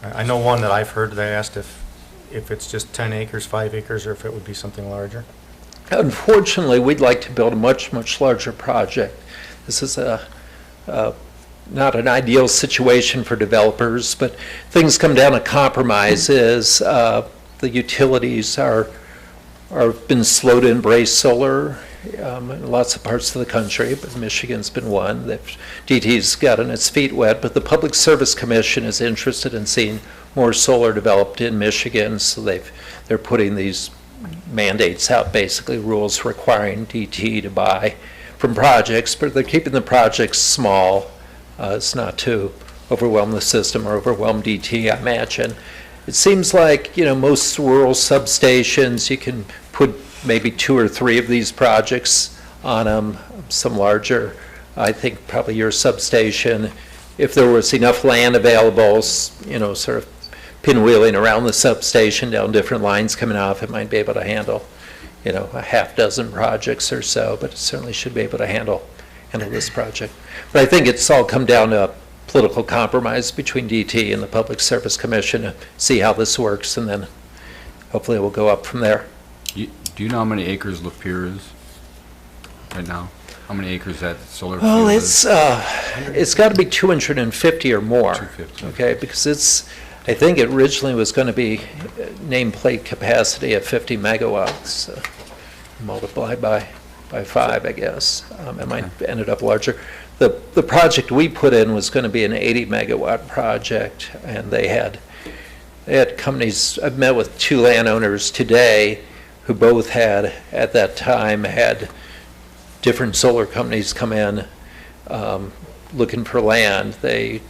I know one that I've heard that asked if it's just 10 acres, 5 acres, or if it would be something larger. Unfortunately, we'd like to build a much, much larger project. This is not an ideal situation for developers, but things come down to compromises. The utilities are been slow to embrace solar in lots of parts of the country, but Michigan's been one. DT's gotten its feet wet, but the Public Service Commission is interested in seeing more solar developed in Michigan, so they're putting these mandates out, basically rules requiring DT to buy from projects, but they're keeping the projects small. It's not to overwhelm the system or overwhelm DT, I imagine. It seems like, most rural substations, you can put maybe 2 or 3 of these projects on them, some larger. I think probably your substation, if there was enough land available, sort of pinwheeling around the substation down different lines coming off, it might be able to handle, a half dozen projects or so, but it certainly should be able to handle this project. But I think it's all come down to a political compromise between DT and the Public Service Commission to see how this works, and then hopefully it will go up from there. Do you know how many acres Lapeer is right now? How many acres that solar Well, field is? it's got to be 250 or more. 250. Okay, because I think it originally was going to be nameplate capacity of 50 megawatts, multiplied by 5, I guess. It might ended up larger. The project we put in was going to be an 80 megawatt project, and they had companies. I've met with 2 landowners today who both had, at that time, had different solar companies come in looking for land, it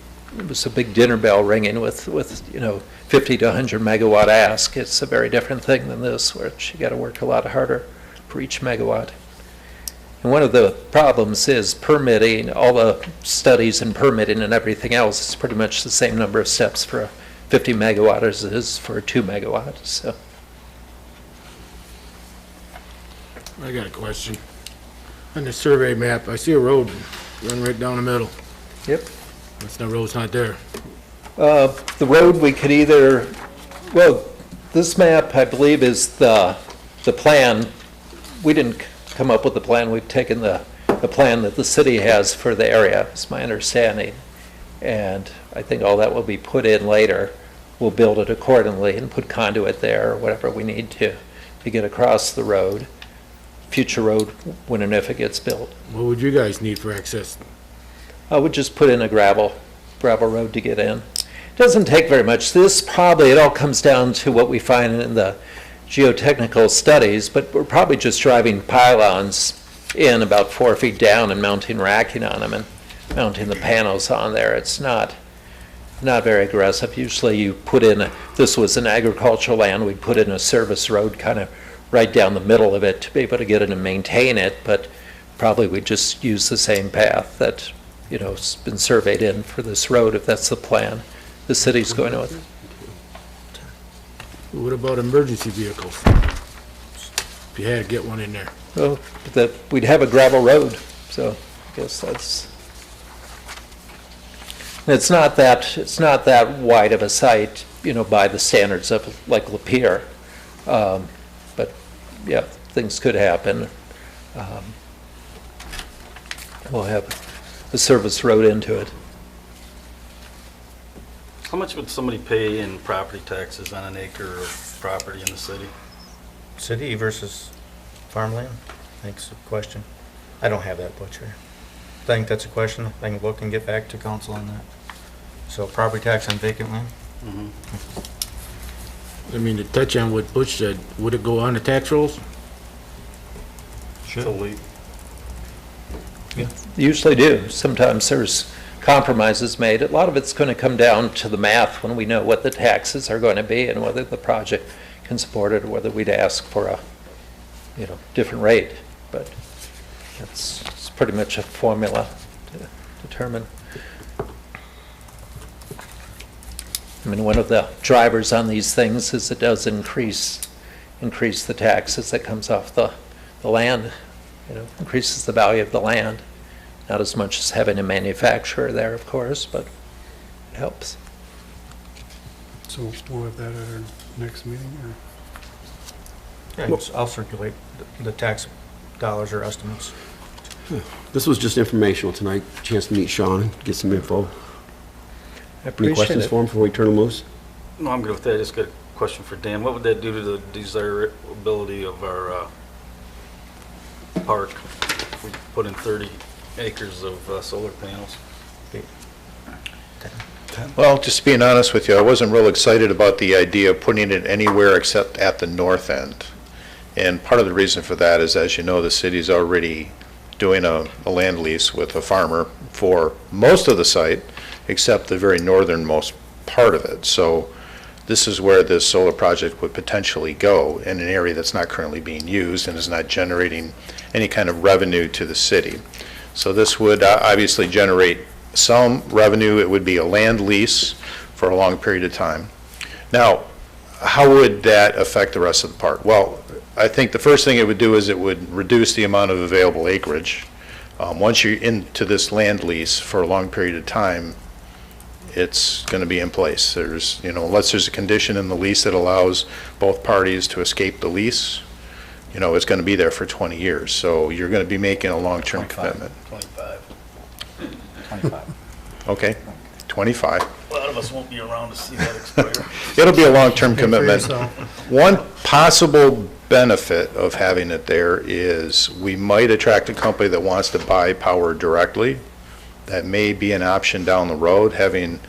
was a big dinner bell ringing with 50 to 100 megawatt ask. It's a very different thing than this, which you got to work a lot harder for each megawatt. And one of the problems is permitting. All the studies and permitting and everything else is pretty much the same number of steps for a 50 megawatt as it is for a 2 megawatt. So I got a question. On the survey map, I see a road run right down the middle. yep. The road's not there. The road we could either, well, this map, I believe, is the plan. We didn't come up with the plan. We've taken the plan that the city has for the area, is my understanding. And I think all that will be put in later. We'll build it accordingly and put conduit there or whatever we need to get across the road. Future road, when and if it gets built. What would you guys need for access? I would just put in a gravel road to get in. It doesn't take very much. This probably, it all comes down to what we find in the geotechnical studies, but we're probably just driving pylons in about 4 feet down and mounting racking on them and mounting the panels on there. It's not very aggressive. Usually you put in, this was an agricultural land, we'd put in a service road kind of right down the middle of it to be able to get in and maintain it, but probably we just use the same path that, has been surveyed in for this road, if that's the plan the city's going with. What about emergency vehicles? If you had to get one in there. Well, we'd have a gravel road, so I guess that's, it's not that wide of a site, by the standards of like Lapeer. But yeah, things could happen. We'll have a service road into it. How much would somebody pay in property taxes on an acre of property in the city? City versus farmland? Thanks for the question. I don't have that, Butcher. I think that's a question. I can look and get back to council on that. So property tax on vacant land? I mean, to touch on what Butch said, would it go on the tax rolls? Should. Usually do. Sometimes there's compromises made. A lot of it's going to come down to the math when we know what the taxes are going to be and whether the project can support it or whether we'd ask for a, different rate. But it's pretty much a formula to determine. I mean, one of the drivers on these things is it does increase the taxes that comes off the land, increases the value of the land. Not as much as having a manufacturer there, of course, but it helps. So we'll have that at our next meeting, or? Yeah, I'll circulate the tax dollars or estimates. This was just informational tonight, chance to meet Sean, get some info. I Any appreciate questions it. for him before we turn him loose? No, I'm good with that. I just got a question for Dan. What would that do to the desirability of our park if we put in 30 acres of solar panels? Well, just being honest with you, I wasn't real excited about the idea of putting it anywhere except at the north end. And part of the reason for that is, as you know, the city's already doing a land lease with a farmer for most of the site, except the very northernmost part of it. So this is where this solar project would potentially go, in an area that's not currently being used and is not generating any kind of revenue to the city. So this would obviously generate some revenue. It would be a land lease for a long period of time. Now, how would that affect the rest of the park? Well, I think the first thing it would do is it would reduce the amount of available acreage. Once you're into this land lease for a long period of time, it's going to be in place. There's, unless there's a condition in the lease that allows both parties to escape the lease, it's going to be there for 20 years. So you're going to be making a long-term commitment. 25. Okay, 25. A lot of us won't be around to see that expire. It'll be a long-term commitment. yourself. One possible benefit of having it there is we might attract a company that wants to buy power directly. That may be an option down the road. Having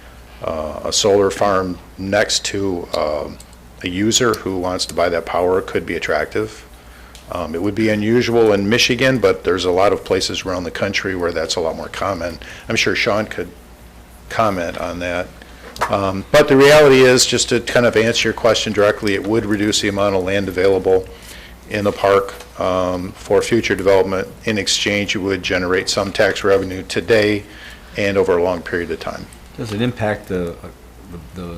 a solar farm next to a user who wants to buy that power could be attractive. It would be unusual in Michigan, but there's a lot of places around the country where that's a lot more common. I'm sure Sean could comment on that. But the reality is, just to kind of answer your question directly, it would reduce the amount of land available in the park for future development. In exchange, you would generate some tax revenue today and over a long period of time. Does it impact the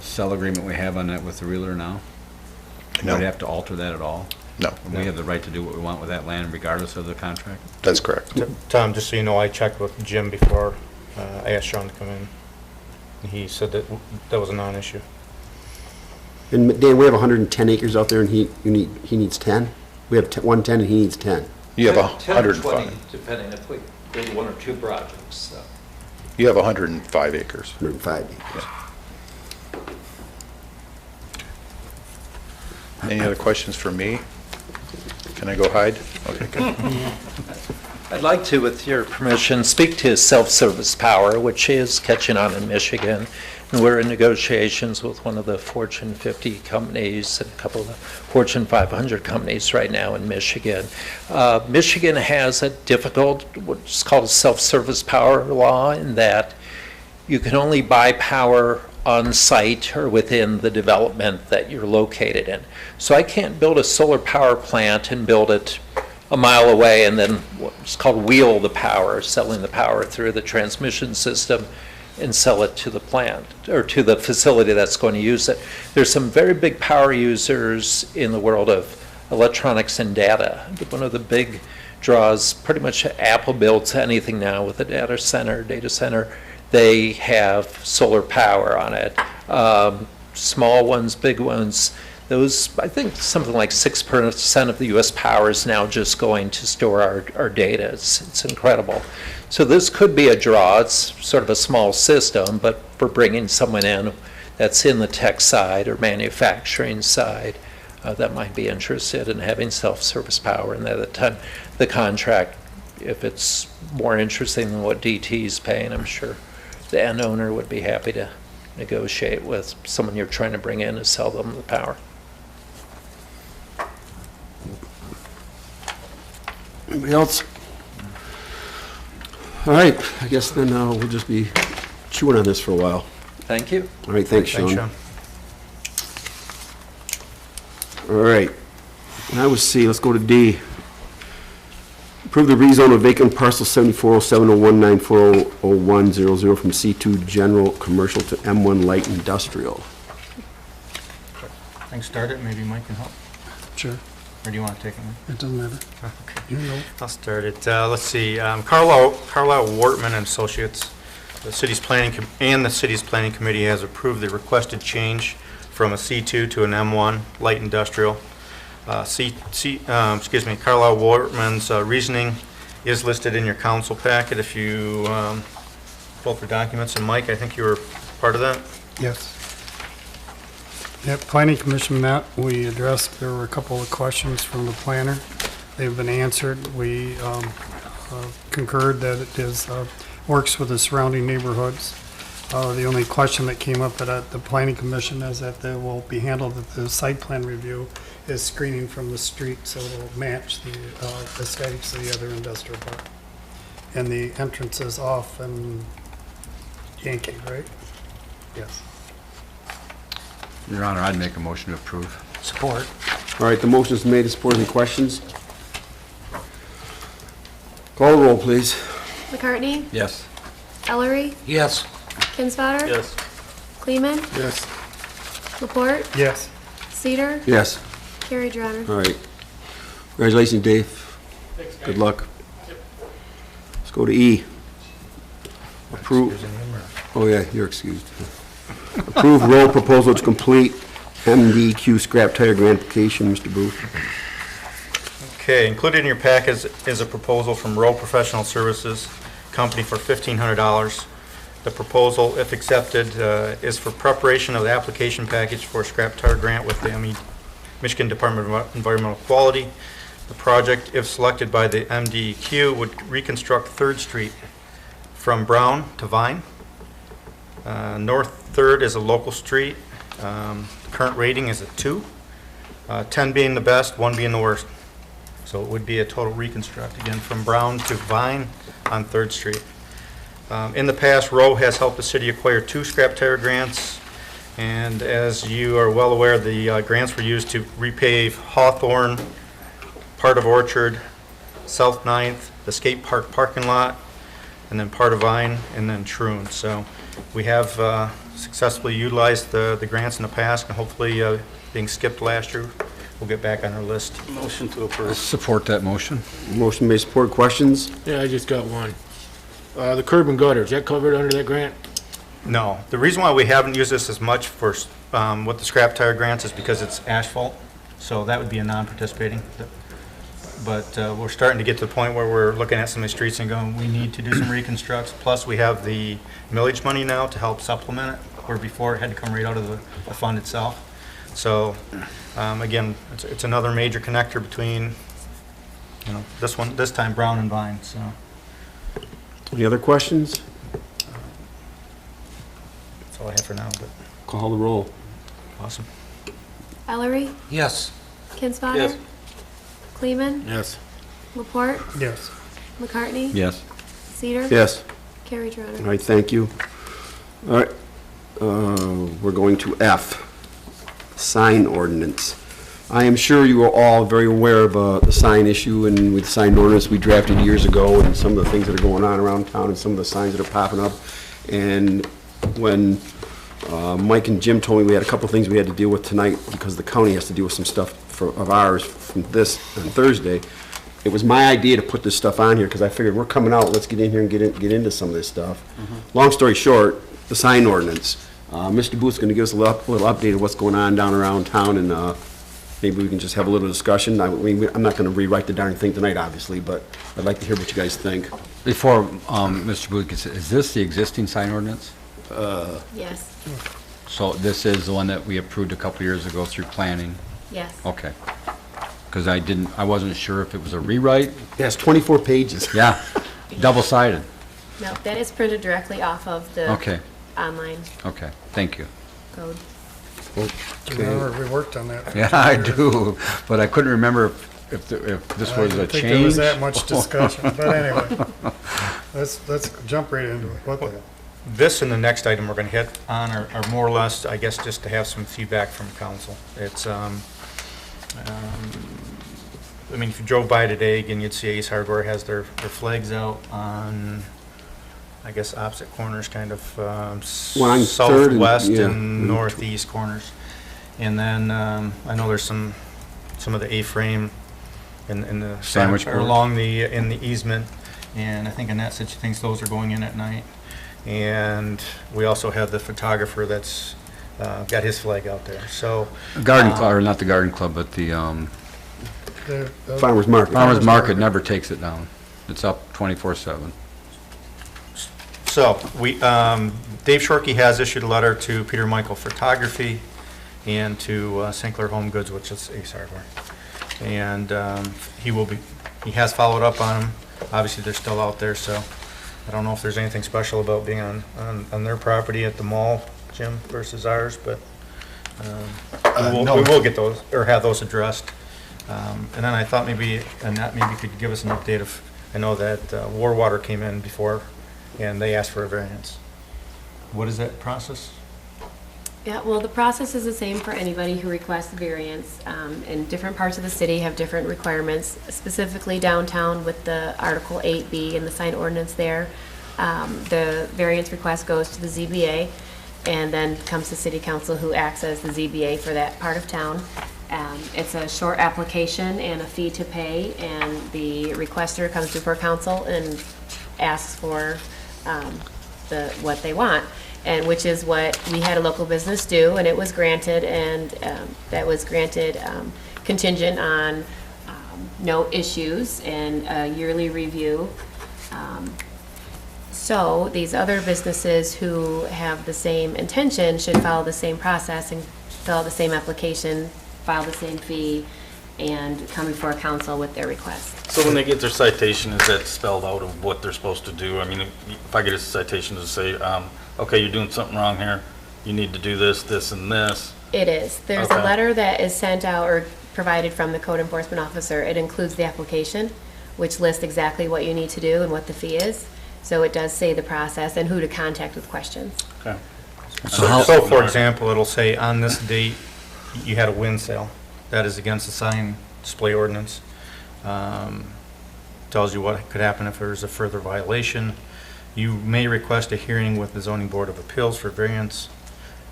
sell agreement we have on that with the realtor now? No. Would we have to alter that at all? No. We have the right to do what we want with that land regardless of the contract? That's correct. Tom, just so you know, I checked with Jim before I asked Sean to come in. And he said that that was a non-issue. And Dan, we have 110 acres out there, and he needs 10? We have 110 and he needs 10. You have 10 or 105. 20, depending if we did one or two projects, so. You have 105 acres. 105 acres. Any other questions for me? Can I go hide? Okay, good. I'd like to, with your permission, speak to self-service power, which is catching on in Michigan. And we're in negotiations with one of the Fortune 50 companies and a couple of the Fortune 500 companies right now in Michigan. Michigan has a difficult, what's called a self-service power law, in that you can only buy power on site or within the development that you're located in. So I can't build a solar power plant and build it a mile away and then what's called wheel the power, selling the power through the transmission system and sell it to the plant or to the facility that's going to use it. There's some very big power users in the world of electronics and data. One of the big draws, pretty much Apple builds anything now with a data center, they have solar power on it. Small ones, big ones, those, I think something like 6% of the US power is now just going to store our data. It's incredible. So this could be a draw. It's sort of a small system, but for bringing someone in that's in the tech side or manufacturing side that might be interested in having self-service power. And at the time, the contract, if it's more interesting than what DT is paying, I'm sure the end owner would be happy to negotiate with someone you're trying to bring in to sell them the power. Anybody else? All right, I guess then we'll just be chewing on this for a while. Thank you. All right, thanks, Sean. Thanks, Sean. All right, now we'll see, let's go to D. Approve the rezone of vacant parcel 740701940100 from C2 General Commercial to M1 Light Industrial. I can start it, maybe Mike can help. Sure, Or do you want to take it? it doesn't matter. Okay. You know. I'll start it. Let's see, Carlisle Wortman and Associates, the city's planning committee has approved the requested change from a C2 to an M1 light industrial. Carlisle Wortman's reasoning is listed in your council packet if you pull for documents. And Mike, I think you were part of that? Yes. Yep, planning commission met, we addressed, there were a couple of questions from the planner. They've been answered. We concurred that it is, works with the surrounding neighborhoods. The only question that came up at the planning commission is that they will be handled at the site plan review is screening from the street, so it'll match the aesthetics of the other industrial park. And the entrance is off and Yankee, right? Yes. Your Honor, I'd make a motion to approve. Support. All right, the motion is made and supported. Any questions? Call the roll, please. McCartney? Yes. Ellery? Yes. Kinsfater? Yes. Kleeman? Yes. Laporte? Yes. Cedar? Yes. Carried, Your Honor. All right. Congratulations, Dave. Good luck. Let's go to E. Approve. Oh, yeah, you're excused. Approve road proposal to complete MDQ scrap tire grant application, Mr. Booth. Okay, included in your packet is a proposal from Rowe Professional Services Company for $1,500. The proposal, if accepted, is for preparation of the application package for a scrap tire grant with the Michigan Department of Environmental Quality. The project, if selected by the MDQ, would reconstruct 3rd Street from Brown to Vine. North 3rd is a local street. Current rating is a 2, 10 being the best, 1 being the worst. So it would be a total reconstruct, again, from Brown to Vine on 3rd Street. In the past, Rowe has helped the city acquire 2 scrap tire grants, and as you are well aware, the grants were used to repave Hawthorne, part of Orchard, South 9th, the skate park parking lot, and then part of Vine, and then Troon. So we have successfully utilized the grants in the past, and hopefully, being skipped last year, we'll get back on our list. Motion to approve. Support that motion. Motion made, support. Questions? Yeah, I just got one. The curb and gutter, is that covered under that grant? No. The reason why we haven't used this as much for, with the scrap tire grants is because it's asphalt, so that would be a non-participating. But we're starting to get to the point where we're looking at some of the streets and going, we need to do some reconstructs. Plus, we have the millage money now to help supplement it, where before it had to come right out of the fund itself. So, again, it's another major connector between, you know, this time Brown and Vine, so. Any other questions? That's all I have for now, but Call the roll. awesome. Ellery, Yes. Kinsfater. Yes. Kleeman, Yes. Laporte, Yes. McCartney. Yes. Cedar. Yes. Carried, Your Honor. All right, thank you. All right, we're going to F, sign ordinance. I am sure you are all very aware of the sign issue and with the sign ordinance we drafted years ago and some of the things that are going on around town and some of the signs that are popping up. And when Mike and Jim told me we had a couple of things we had to deal with tonight because the county has to deal with some stuff of ours from this on Thursday, it was my idea to put this stuff on here because I figured we're coming out, let's get in here and get into some of this stuff. Long story short, the sign ordinance. Mr. Booth's going to give us a little update of what's going on down around town, and maybe we can just have a little discussion. I mean, I'm not going to rewrite the darn thing tonight, obviously, but I'd like to hear what you guys think. Before Mr. Booth gets, is this the existing sign ordinance? Yes, So this is the one that we approved a couple years ago through planning? yes. Okay. Because I wasn't sure if it was a rewrite. Yeah, it's 24 pages. Yeah, double-sided. No, that is printed directly off of the Okay, online okay, thank you. code. Remember, we worked on that. for Yeah, 2 I years. do, but I couldn't remember if this I was a didn't think change. there was that much discussion, but anyway, let's jump right into it. What the hell? This and the next item we're going to hit on are more or less, I guess, just to have some feedback from council. It's, I mean, if you drove by today, again, you'd see Ace Hardware has their flags out on, I guess, opposite corners, kind of Well, on Third and- southwest yeah. and northeast corners. And then I know there's some of the A-frame in the Sandwich or board. along in the easement, and I think Annette said she thinks those are going in at night. And we also have the photographer that's got his flag out there. So Garden Club, or not the Garden Club, but the Farmers Market. Farmers Market never takes it down. It's up 24/7. So, Dave Shorkey has issued a letter to Peter Michael Photography and to St. Clair Home Goods, which is Ace Hardware. And he has followed up on them. Obviously, they're still out there, so I don't know if there's anything special about being on their property at the mall, Jim, versus ours, but No. we will get those, or have those addressed. And then I thought maybe Annette could give us an update of, I know that War Water came in before, and they asked for a variance. What is that process? Yeah, well, the process is the same for anybody who requests a variance. And different parts of the city have different requirements, specifically downtown with the Article 8B and the sign ordinance there. The variance request goes to the ZBA and then comes to City Council, who acts as the ZBA for that part of town. It's a short application and a fee to pay, and the requester comes before council and asks for what they want, and which is what we had a local business do, and it was granted, and that was granted contingent on no issues and a yearly review. So these other businesses who have the same intention should follow the same process and fill out the same application, file the same fee, and come before council with their request. So when they get their citation, is that spelled out of what they're supposed to do? I mean, if I get a citation to say, okay, you're doing something wrong here, you need to do this, this, and this. It is. There's a Okay. letter that is sent out, or provided from the code enforcement officer. It includes the application, which lists exactly what you need to do and what the fee is. So it does say the process and who to contact with questions. So for example, it'll say, on this date, you had a wind sale. That is against the sign display ordinance. Tells you what could happen if there's a further violation. You may request a hearing with the zoning board of appeals for variance.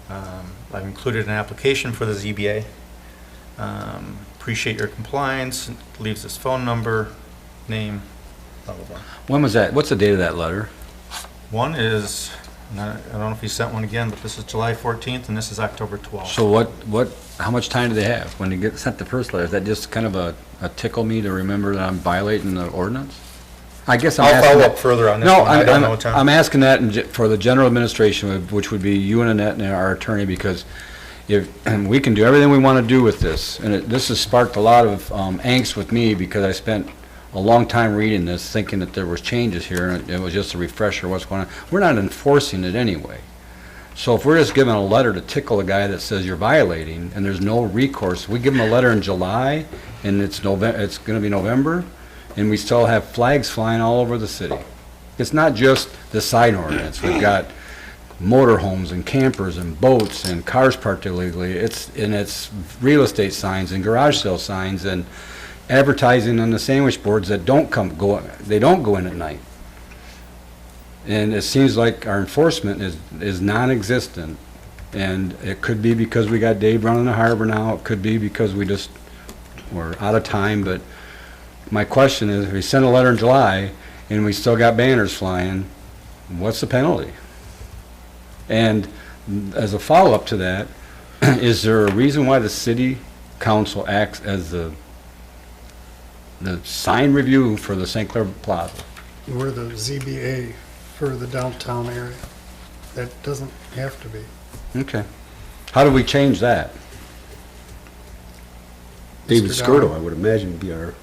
I've included an application for the ZBA. Appreciate your compliance, leaves his phone number, name, blah, blah, blah. When was that? What's the date of that letter? One is, I don't know if he sent one again, but this is July 14th and this is October 12th. So how much time do they have when they get sent the first letter? Is that just kind of a tickle me to remember that I'm violating the ordinance? I guess I'm I'll asking follow that- up further on this No, one. I don't know, Tom. I'm asking that for the general administration, which would be you and Annette and our attorney, because and we can do everything we want to do with this. And this has sparked a lot of angst with me because I spent a long time reading this, thinking that there was changes here, and it was just a refresher of what's going on. We're not enforcing it anyway. So if we're just giving a letter to tickle a guy that says you're violating, and there's no recourse, we give him a letter in July, and it's going to be November, and we still have flags flying all over the city. It's not just the sign ordinance. We've got motorhomes and campers and boats and cars parked illegally. It's real estate signs and garage sale signs and advertising on the sandwich boards that don't go in at night. And it seems like our enforcement is non-existent. And it could be because we got Dave running the harbor now. It could be because we're out of time. But my question is, if we sent a letter in July and we still got banners flying, what's the penalty? And as a follow-up to that, is there a reason why the city council acts as the sign review for the St. Clair Plaza? We're the ZBA for the downtown area. That doesn't have to be. Okay. How do we change that? David Mr. Skirtle, Down. I would imagine, would be our,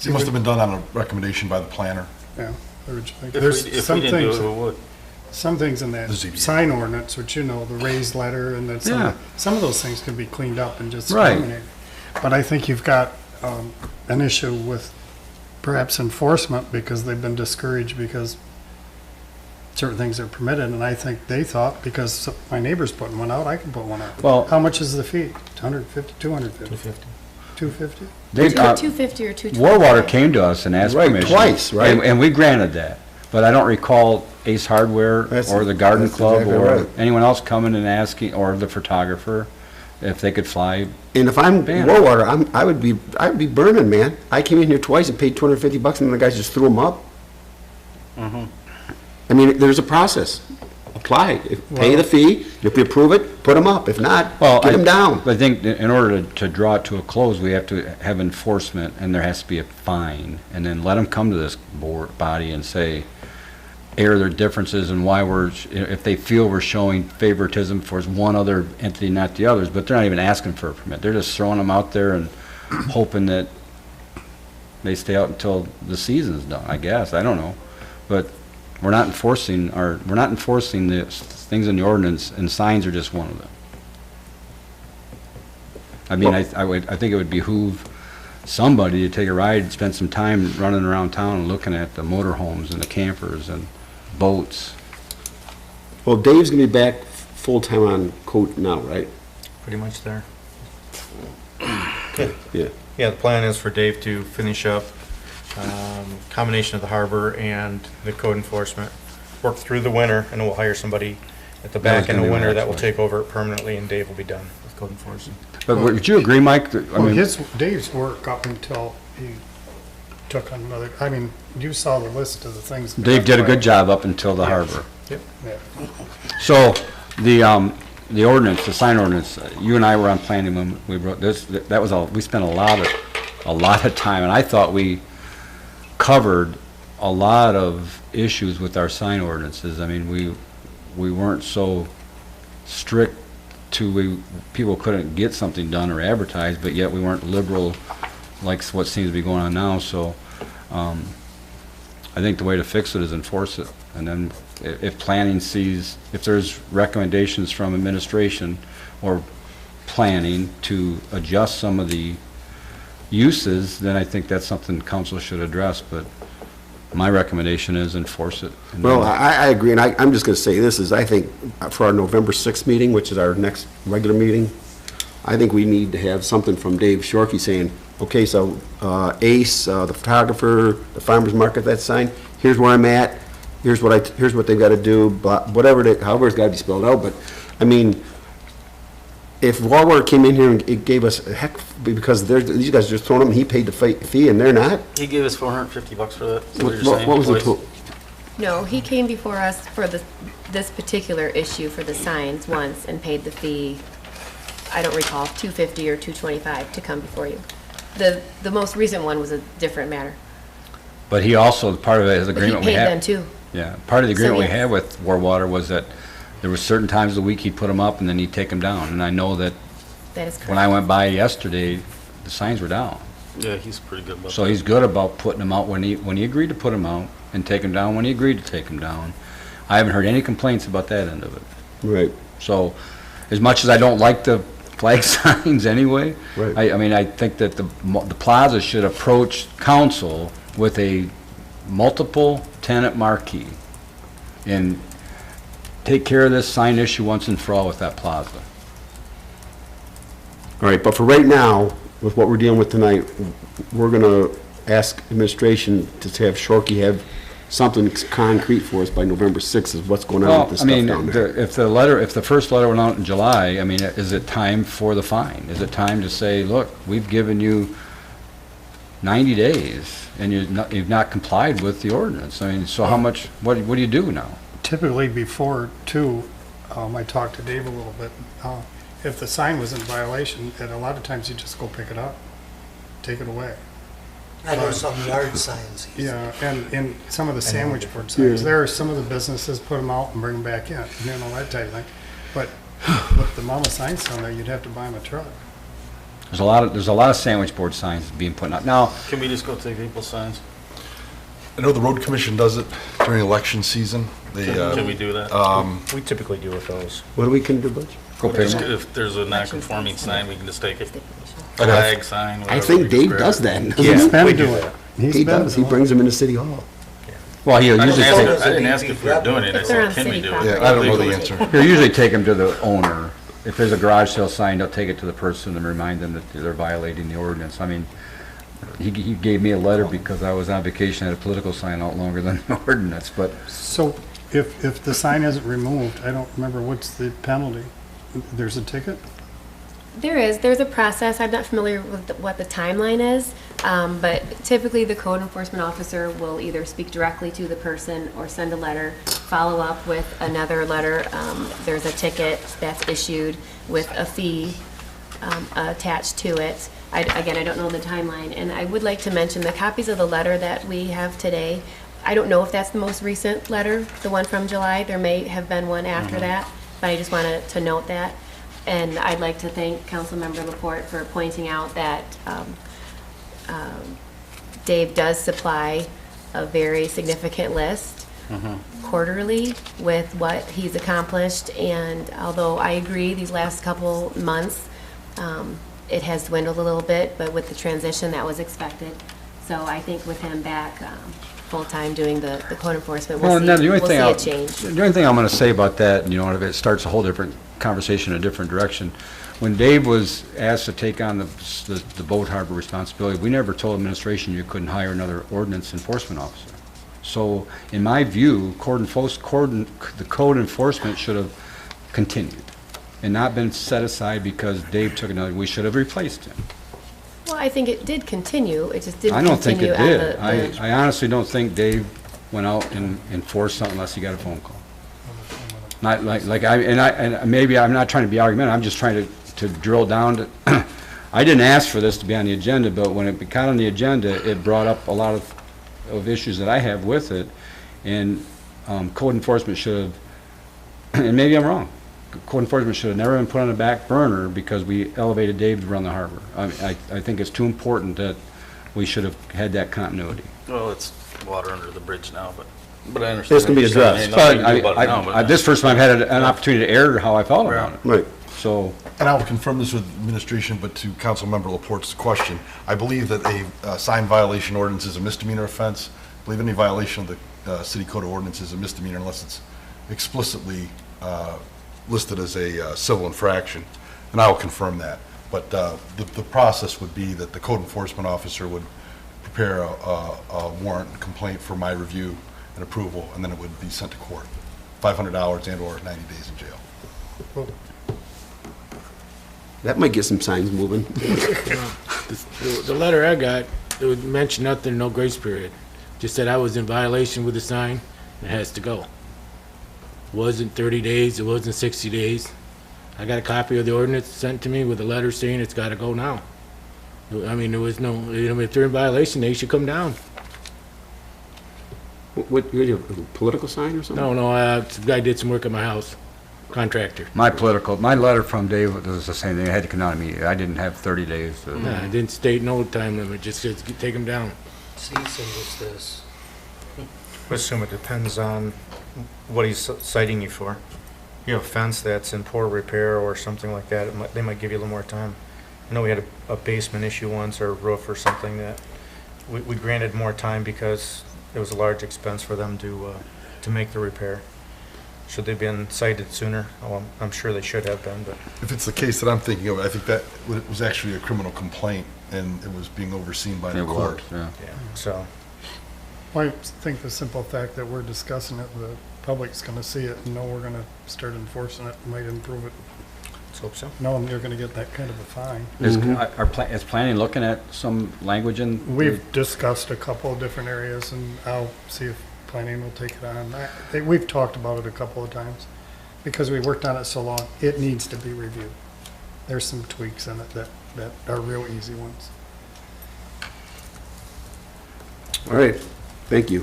It must have been done on a recommendation by the planner. Yeah, originally. If There's we didn't some do things, it, we would. some things in that The ZBA. sign ordinance, which the raised letter and that Yeah. some of those things can be cleaned up and just Right. eliminated. But I think you've got an issue with perhaps enforcement because they've been discouraged because certain things are permitted, and I think they thought, because my neighbor's putting one out, I can put one out. Well- How much is the fee? 150, 250? 250? They, 250 or 225. Warwater came to us and asked Right, permission. twice, right? And we granted that. But I don't recall Ace Hardware That's- or the Garden that's Club exactly or right. anyone else coming and asking, or the photographer, if they could fly. and if I'm Banner. Warwater, I would be burning, man. I came in here twice and paid $250 and the guys just threw them up. I mean, there's a process. Apply, pay the fee, if we approve it, put them up. If not, get them down. I think that in order to draw it to a close, we have to have enforcement, and there has to be a fine, and then let them come to this body and say, air their differences and why if they feel we're showing favoritism for one other entity, not the others, but they're not even asking for a permit. They're just throwing them out there and hoping that they stay out until the season's done, I guess. I don't know. But we're not enforcing the things in the ordinance, and signs are just one of them. I mean, I think it would behoove somebody to take a ride and spend some time running around town and looking at the motorhomes and the campers and boats. Well, Dave's gonna be back full-time on code now, right? Pretty much there. Yeah. Yeah, the plan is for Dave to finish up combination of the harbor and the code enforcement, work through the winter, and then we'll hire somebody at the That was back end gonna of be my winter that next will question. take over permanently, and Dave will be done with code enforcement. But would you agree, Mike, that, I Well, mean, Dave's work up until he took on another, I mean, you saw the list of the things. Dave did a good job up until the harbor. Yep. Yeah. So, the ordinance, the sign ordinance, you and I were on planning when we wrote this, we spent a lot of time, and I thought we covered a lot of issues with our sign ordinances. I mean, we weren't so strict people couldn't get something done or advertised, but yet we weren't liberal like what seems to be going on now, so, I think the way to fix it is enforce it. And then if planning sees, if there's recommendations from administration or planning to adjust some of the uses, then I think that's something council should address, but my recommendation is enforce it. And Well, then- I agree, and I'm just going to say this is, I think, for our November 6th meeting, which is our next regular meeting, I think we need to have something from Dave Shorkey saying, okay, so Ace, the photographer, the farmer's market, that sign, here's where I'm at, here's what they've got to do, whatever, however it's got to be spelled out, but, I mean, if Walmart came in here and it gave us a heck, because these guys just throwing them, and he paid the fee, and they're not? He gave us $450 for that, is what you're What saying? was the Employees? total? No, he came before us for this particular issue for the signs once and paid the fee, I don't recall, $250 or $225 to come before you. The most recent one was a different matter. But he also, part of his But he agreement we paid had. them too. Yeah, part of the agreement we yeah. had with War Water was that there were certain times of the week he'd put them up and then he'd take them down. And I know that That is correct. when I went by yesterday, the signs were down. Yeah, he's pretty good about So that. he's good about putting them out when he agreed to put them out and take them down when he agreed to take them down. I haven't heard any complaints about that end of it. Right. So, as much as I don't like the flag signs anyway, Right. I mean, I think that the plaza should approach council with a multiple tenant marquee and take care of this sign issue once and for all with that plaza. All right, but for right now, with what we're dealing with tonight, we're going to ask administration to have Shorkey have something concrete for us by November 6th of what's going on Well, with this I stuff mean, down there. if the first letter went out in July, I mean, is it time for the fine? Is it time to say, look, we've given you 90 days and you've not complied with the ordinance? I mean, so how much, what do you do now? Typically before, too, I talked to Dave a little bit, if the sign was in violation, and a lot of times you just go pick it up, take it away. I know some yard signs. Yeah, and in some of the sandwich board signs, there are some of the businesses put them out and bring them back in, you know, that type of thing. But with the amount of signs down there, you'd have to buy them a truck. There's a lot of sandwich board signs being put out. Now, Can we just go take people's signs? I know the road commission does it during election season. They, Can we do that? We typically do with those. What do we can do, Butch? go pay Just them. If there's a non-conforming sign, we can just take it. Stipulation. Flag, sign, whatever. I we think just Dave grab does it. that. He's doesn't been he? doing it. He does, he brings them into City Hall. Well, he'll I usually didn't take, ask if we were doing it, I If they're on said, can we city do property. it? Yeah, I don't know the Legally. answer. he'll usually take them to the owner. If there's a garage sale sign, they'll take it to the person and remind them that they're violating the ordinance. I mean, he gave me a letter because I was on vacation, I had a political sign out longer than the ordinance, but So if the sign isn't removed, I don't remember, what's the penalty? There's a ticket? There's a process. I'm not familiar with what the timeline is, but typically the code enforcement officer will either speak directly to the person or send a letter, follow up with another letter. There's a ticket that's issued with a fee attached to it. Again, I don't know the timeline, and I would like to mention the copies of the letter that we have today. I don't know if that's the most recent letter, the one from July. There may have been one after that, but I just wanted to note that. And I'd like to thank Councilmember Laporte for pointing out that Dave does supply a very significant list quarterly with what he's accomplished. And although I agree, these last couple months, it has dwindled a little bit, but with the transition, that was expected. So I think with him back full-time doing the code enforcement, Well, we'll and then the only see thing a change. The only thing I'm going to say about that, and, you know, it starts a whole different conversation in a different direction. When Dave was asked to take on the boat harbor responsibility, we never told administration you couldn't hire another ordinance enforcement officer. So, in my view, the code enforcement should have continued and not been set aside because Dave took another, we should have replaced him. Well, I think it did continue, it just I didn't don't think continue it on did. the... I honestly don't think Dave went out and enforced something unless he got a phone call. Not and maybe I'm not trying to be argumentative, I'm just trying to drill down to, I didn't ask for this to be on the agenda, but when it got on the agenda, it brought up a lot of issues that I have with it, and code enforcement should have, and maybe I'm wrong, code enforcement should have never been put on the back burner because we elevated Dave to run the harbor. I think it's too important that we should have had that continuity. Well, it's water under the bridge now, but I understand. This can be what you're saying. addressed. Ain't nothing we can do about it now, but- This first time I've had an opportunity to air how I felt about it. Right. So, And I will confirm this with administration, but to Councilmember Laporte's question, I believe that a sign violation ordinance is a misdemeanor offense. I believe any violation of the city code of ordinance is a misdemeanor unless it's explicitly listed as a civil infraction, and I will confirm that. But the process would be that the code enforcement officer would prepare a warrant and complaint for my review and approval, and then it would be sent to court. $500 and/or 90 days in jail. That might get some signs moving. The letter I got, it would mention nothing, no grace period. Just said I was in violation with the sign, and it has to go. It wasn't 30 days, it wasn't 60 days. I got a copy of the ordinance sent to me with a letter saying it's gotta go now. I mean, there was no, if they're in violation, they should come down. What, you have a political sign or something? No, some guy did some work at my house, contractor. my letter from Dave was the same thing. It had to come down to me. I didn't have 30 days to... Nah, it didn't state no time limit, just says take them down. Cease and desist. I assume it depends on what he's citing you for. You have a fence that's in poor repair or something like that, they might give you a little more time. I know we had a basement issue once, or a roof or something that we granted more time because it was a large expense for them to make the repair. Should they have been cited sooner? Oh, I'm sure they should have been, but. If it's the case that I'm thinking of, I think that was actually a criminal complaint, and it was being overseen by the court. Yeah. Yeah, so. I think the simple fact that we're discussing it, the public's gonna see it and know we're gonna start enforcing it, might improve it. Let's hope so. Knowing you're gonna get that kind of a fine. Is planning looking at some language in? We've discussed a couple of different areas, and I'll see if planning will take it on. We've talked about it a couple of times, because we worked on it so long, it needs to be reviewed. There's some tweaks in it that are real easy ones. All right, thank you.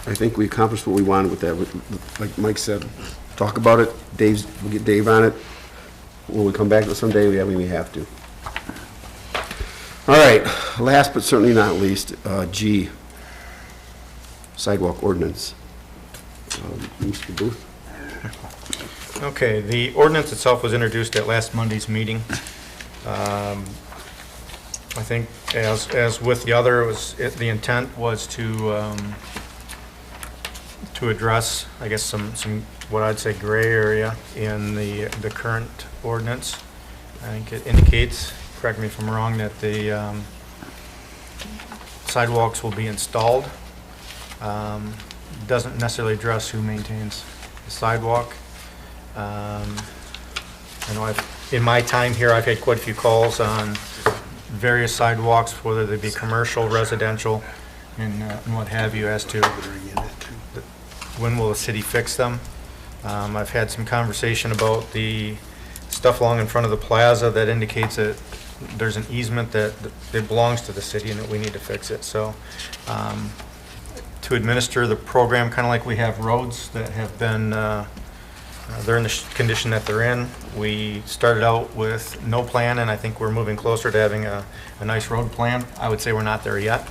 I think we accomplished what we wanted with that. Like Mike said, talk about it. We'll get Dave on it. When we come back to it someday, we may have to. All right, last but certainly not least, G, sidewalk ordinance. Mr. Booth? Okay, the ordinance itself was introduced at last Monday's meeting. I think as with the other, the intent was to address, I guess, some what I'd say gray area in the current ordinance. I think it indicates, correct me if I'm wrong, that the sidewalks will be installed. Doesn't necessarily address who maintains the sidewalk. I know in my time here, I've had quite a few calls on various sidewalks, whether they be commercial, residential, and what have you, as to when will the city fix them. I've had some conversation about the stuff along in front of the plaza that indicates that there's an easement that it belongs to the city and that we need to fix it. So to administer the program, kind of like we have roads that have been, they're in the condition that they're in. We started out with no plan, and I think we're moving closer to having a nice road plan. I would say we're not there yet.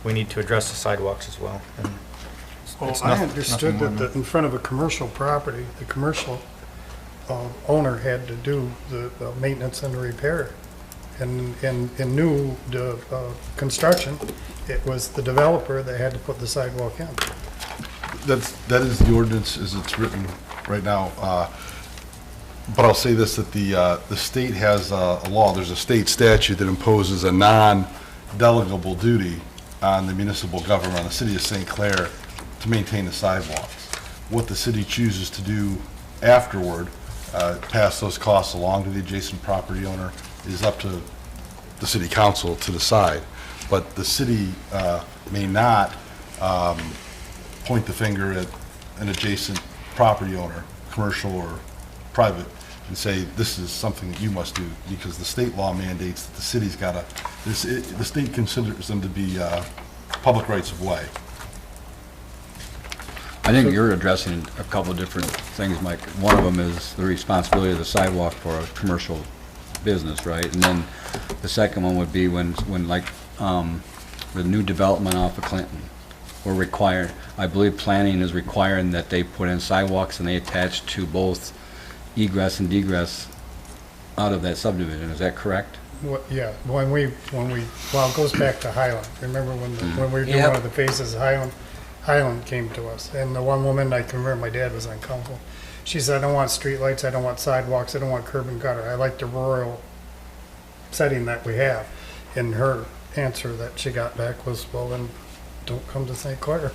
We need to address the sidewalks as well. And I understood that in front of a commercial property, the commercial owner had to do the maintenance and repair. And in new construction, it was the developer that had to put the sidewalk in. That is the ordinance as it's written right now. But I'll say this, that the state has a law, there's a state statute that imposes a non-delegable duty on the municipal government, on the city of St. Clair, to maintain the sidewalks. What the city chooses to do afterward, pass those costs along to the adjacent property owner, is up to the city council to decide. But the city may not point the finger at an adjacent property owner, commercial or private, and say, this is something that you must do, because the state law mandates that the city's got to, the state considers them to be public rights of way. I think you're addressing a couple of different things, Mike. One of them is the responsibility of the sidewalk for a commercial business, right? And then the second one would be when like, the new development off of Clinton, we're required, I believe planning is requiring that they put in sidewalks and they attach to both egress and egress out of that subdivision, is that correct? Yeah, well, it goes back to Highland. Remember when we were doing Yep. one of the phases, Highland came to us. And the one woman, I can remember, my dad was on council. She said, I don't want streetlights, I don't want sidewalks, I don't want curb and gutter. I like the rural setting that we have. And her answer that she got back was, well, then don't come to St. Clair.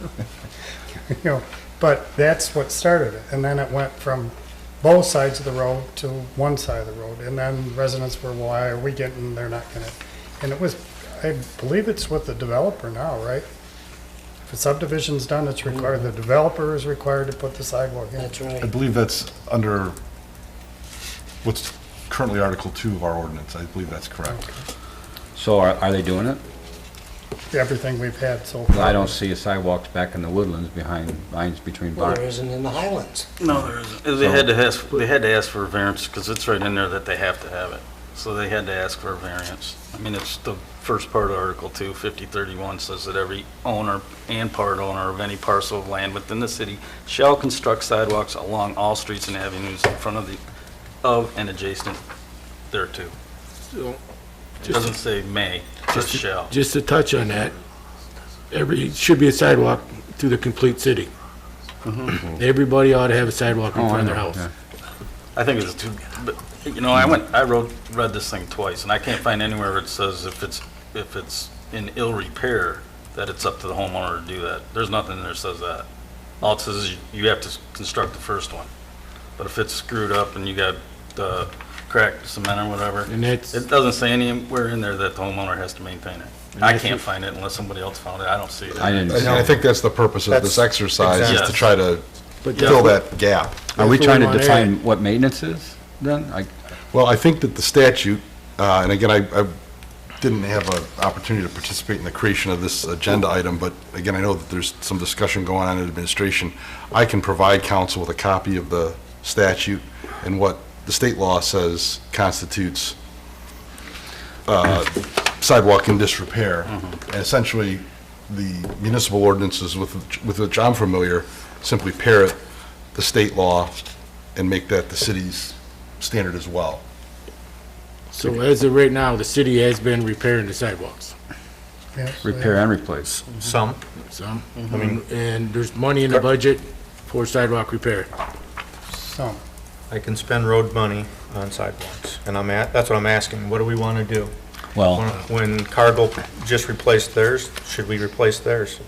You know, but that's what started it. And then it went from both sides of the road to one side of the road. And then residents were, why are we getting, they're not gonna. And it was, I believe it's with the developer now, right? If a subdivision's done, it's required, the developer is required to put the sidewalk in. That's I right. believe that's under what's currently Article 2 of our ordinance. I believe that's correct. So are they doing it? Everything we've had so far. I don't see sidewalks back in the woodlands between Well, there barns. isn't in the Highlands. No, there isn't. They had to ask for a variance because it's right in there that they have to have it. So they had to ask for a variance. I mean, it's the first part of Article 2, 5031 says that every owner and part owner of any parcel of land within the city shall construct sidewalks along all streets and avenues in front of and adjacent thereto. So, It doesn't say may, it says shall. Just to touch on that, should be a sidewalk through the complete city. Everybody ought to have a sidewalk in Oh, I front of their know, house. yeah. I think it's too, but, you know, read this thing twice, and I can't find anywhere where it says if it's in ill repair, that it's up to the homeowner to do that. There's nothing in there that says that. All it says is you have to construct the first one. But if it's screwed up and you got cracked cement or whatever, And that's, it doesn't say anywhere in there that the homeowner has to maintain it. And I if can't you- find it unless somebody else found it. I don't see it. I didn't And I think that's the purpose of this That's exercise, is to exactly- try to but fill that's that gap. Are we That's what trying we to want define what maintenance is then? Well, I think that the statute, and again, I didn't have an opportunity to participate in the creation of this agenda item, but again, I know that there's some discussion going on in administration. I can provide council with a copy of the statute and what the state law says constitutes sidewalk in disrepair. And essentially, the municipal ordinances with which I'm familiar simply parrot the state law and make that the city's standard as well. So as of right now, the city has been repairing the sidewalks. Yes, Repair and replace. Some. Some, and there's money in the budget for sidewalk repair. Some. I can spend road money on sidewalks, and that's what I'm asking. What do we want to do? Well, When Cargill just replaced theirs, should we replace theirs?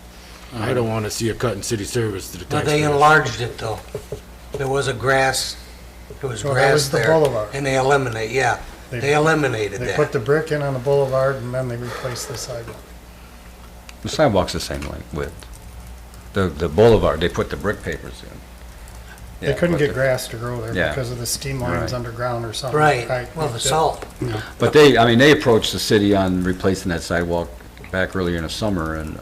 I don't want to see a cut in city service to the But they taxpayers. enlarged it though. There was a grass, there was Well, that grass was the there. boulevard. And they they eliminated They put that. the brick in on the boulevard and then they replaced the sidewalk. the sidewalk's the same width. The boulevard, they put the brick papers in. They Yeah, couldn't but get the- grass to grow there Yeah. because of the steam lines Right. underground or something. Right, well, the salt. But they approached the city on replacing that sidewalk back earlier in the summer, and,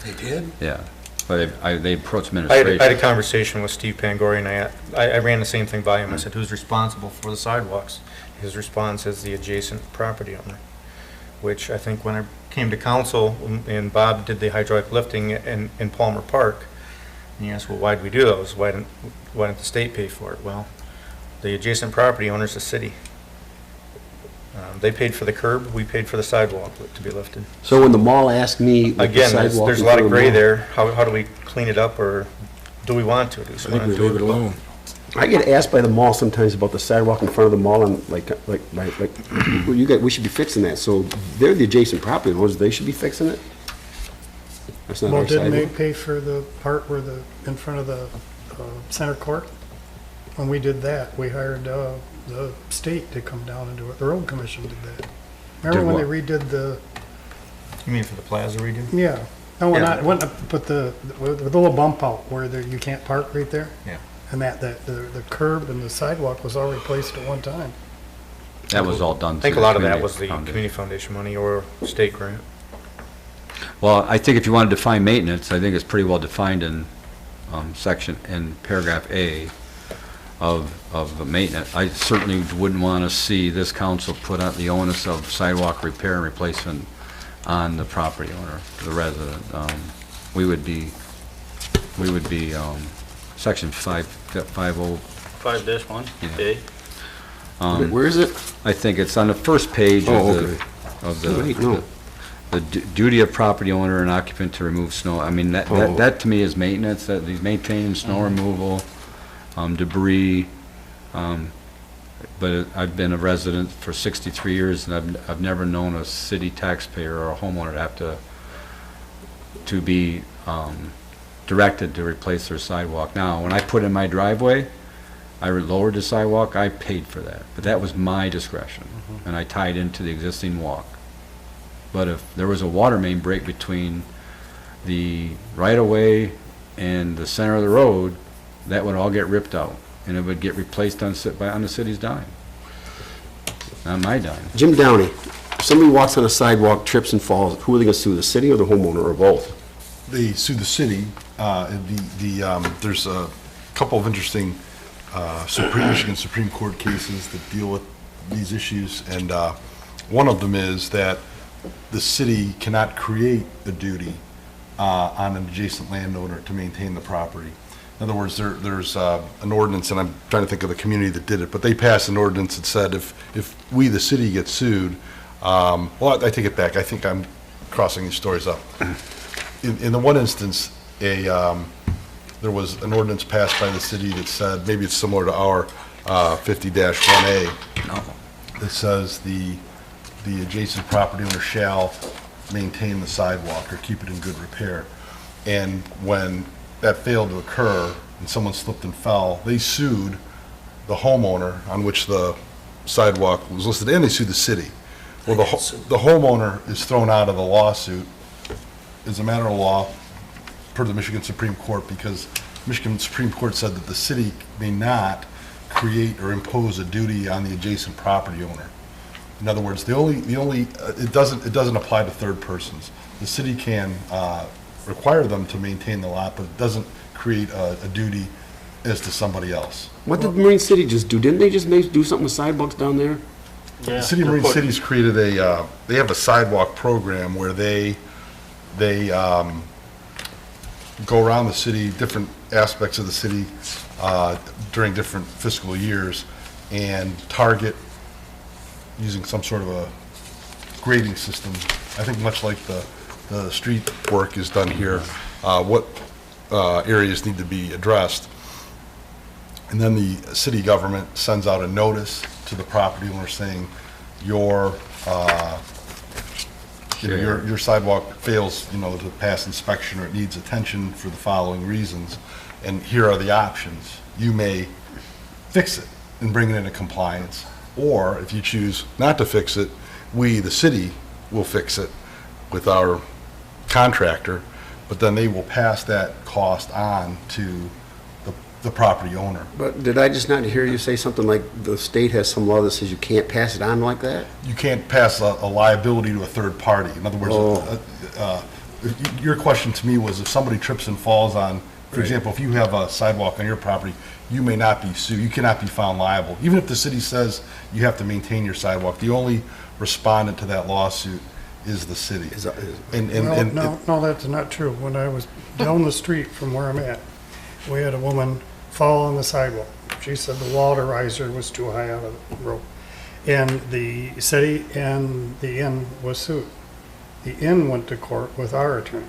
They did? yeah. But they approached I had a administration. conversation with Steve Pangori, and I ran the same thing by him. I said, who's responsible for the sidewalks? His response is the adjacent property owner, which I think when I came to council, and Bob did the hydraulic lifting in Palmer Park, and he asked, well, why'd we do those? Why didn't the state pay for it? Well, the adjacent property owner's the city. They paid for the curb, we paid for the sidewalk to be lifted. So when the mall asked me, with the Again, sidewalk there's a in lot front of the gray mall, there. How do we clean it up, or do we want to? I think we leave it alone. I get asked by the mall sometimes about the sidewalk in front of the mall, and well, we should be fixing that. So they're the adjacent property owners, they should be fixing it? That's not Well, our didn't they sidewalk. pay for the part where in front of the center court? When we did that, we hired the state to come down and do it. The road commission did that. Remember when they redid the, You mean for the plaza redo? yeah. No, Yeah. not, but the little bump out where you can't park right there? Yeah. And the curb and the sidewalk was all replaced at one time. That was all done. I think a through lot of that was the Community Foundation. community foundation money or state grant. Well, I think if you want to define maintenance, I think it's pretty well defined in paragraph A of the maintenance. I certainly wouldn't want to see this council put out the onus of sidewalk repair and replacement on the property owner, the resident. We would be, section 5, 50, 5-1, Yeah. A. Where is it? I think it's on the first page Oh, of okay. the, No. the duty of property owner and occupant to remove snow. I mean, that to me is maintenance, that he's maintaining snow removal, debris. But I've been a resident for 63 years, and I've never known a city taxpayer or a homeowner to have to be directed to replace their sidewalk. Now, when I put in my driveway, I lowered the sidewalk, I paid for that, but that was my discretion, and I tied into the existing walk. But if there was a water main break between the right-of-way and the center of the road, that would all get ripped out, and it would get replaced on the city's dime. Not my dime. Jim Downey, if somebody walks on a sidewalk, trips and falls, who are they gonna sue, the city or the homeowner, or both? They sue the city. There's a couple of interesting Michigan Supreme Court cases that deal with these issues, and one of them is that the city cannot create a duty on an adjacent landowner to maintain the property. In other words, there's an ordinance, and I'm trying to think of the community that did it, but they passed an ordinance that said if we, the city, get sued, well, I take it back. I think I'm crossing these stories up. In the one instance, there was an ordinance passed by the city that said, maybe it's similar to our 50-1A, that says the adjacent property owner shall maintain the sidewalk or keep it in good repair. And when that failed to occur and someone slipped and fell, they sued the homeowner on which the sidewalk was listed, and they sued the city. Well, the homeowner is thrown out of the lawsuit as a matter of law per the Michigan Supreme Court, because Michigan Supreme Court said that the city may not create or impose a duty on the adjacent property owner. In other words, it doesn't apply to third persons. The city can require them to maintain the lot, but it doesn't create a duty as to somebody else. What did Marine City just do? Didn't they just do something with sidewalks down there? The city of Marine City's created they have a sidewalk program where they go around the city, different aspects of the city during different fiscal years, and target using some sort of a grading system. I think much like the street work is done here, what areas need to be addressed. And then the city government sends out a notice to the property owner saying your sidewalk fails, to pass inspection, or it needs attention for the following reasons, and here are the options. You may fix it and bring it into compliance, or if you choose not to fix it, we, the city, will fix it with our contractor, but then they will pass that cost on to the property owner. But did I just not hear you say something like the state has some law that says you can't pass it on like that? You can't pass a liability to a third party. In other words, your question to me was if somebody trips and falls on, for example, if you have a sidewalk on your property, you may not be sued. You cannot be found liable. Even if the city says you have to maintain your sidewalk, the only respondent to that lawsuit is the city. No, that's not true. When I was down the street from where I'm at, we had a woman fall on the sidewalk. She said the water riser was too high out of the road. And the city and the inn was sued. The inn went to court with our attorney.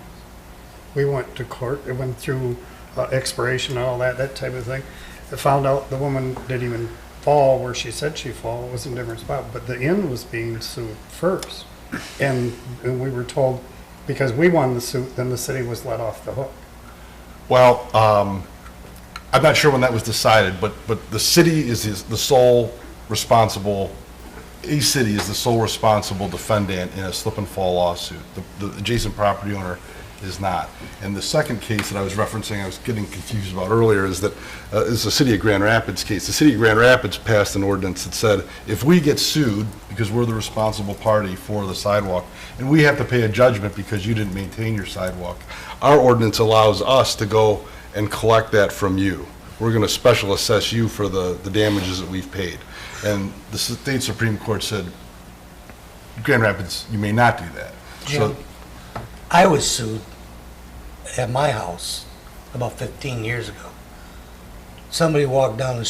We went to court. It went through expiration and all that type of thing. It found out the woman didn't even fall where she said she fell. It was in a different spot. But the inn was being sued first. And we were told, because we won the suit, then the city was let off the hook. Well, I'm not sure when that was decided, but the city is the sole responsible, a city is the sole responsible defendant in a slip and fall lawsuit. The adjacent property owner is not. And the second case that I was referencing, I was getting confused about earlier, is the city of Grand Rapids case. The city of Grand Rapids passed an ordinance that said if we get sued because we're the responsible party for the sidewalk and we have to pay a judgment because you didn't maintain your sidewalk, our ordinance allows us to go and collect that from you. We're going to special assess you for the damages that we've paid. And the state Supreme Court said, Grand Rapids, you may not do that. Jim, I was sued at my house about 15 years ago. Somebody walked down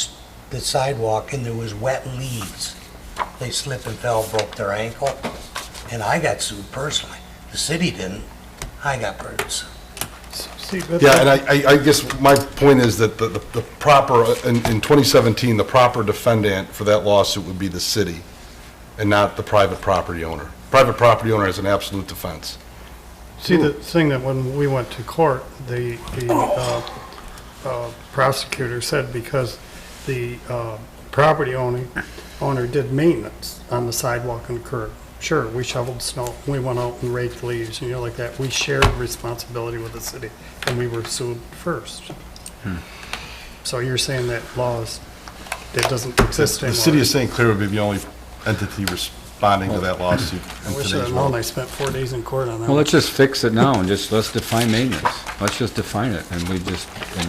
the sidewalk and there was wet leaves. They slipped and fell, broke their ankle, and I got sued personally. The city didn't. I got sued. See, but Yeah, and I guess my point is that the proper, in 2017, the proper defendant for that lawsuit would be the city and not the private property owner. Private property owner has an absolute defense. See, the thing that when we went to court, the prosecutor said because the property owner did maintenance on the sidewalk and curb. Sure, we shoveled snow, we went out and raked leaves, like that. We shared responsibility with the city, and we were sued first. So you're saying that that doesn't exist anymore? The city of St. Clair would be the only entity responding to that lawsuit. I wish I'd known. I spent 4 days in court on that. Well, let's just fix it now and let's define maintenance. Let's just define it, and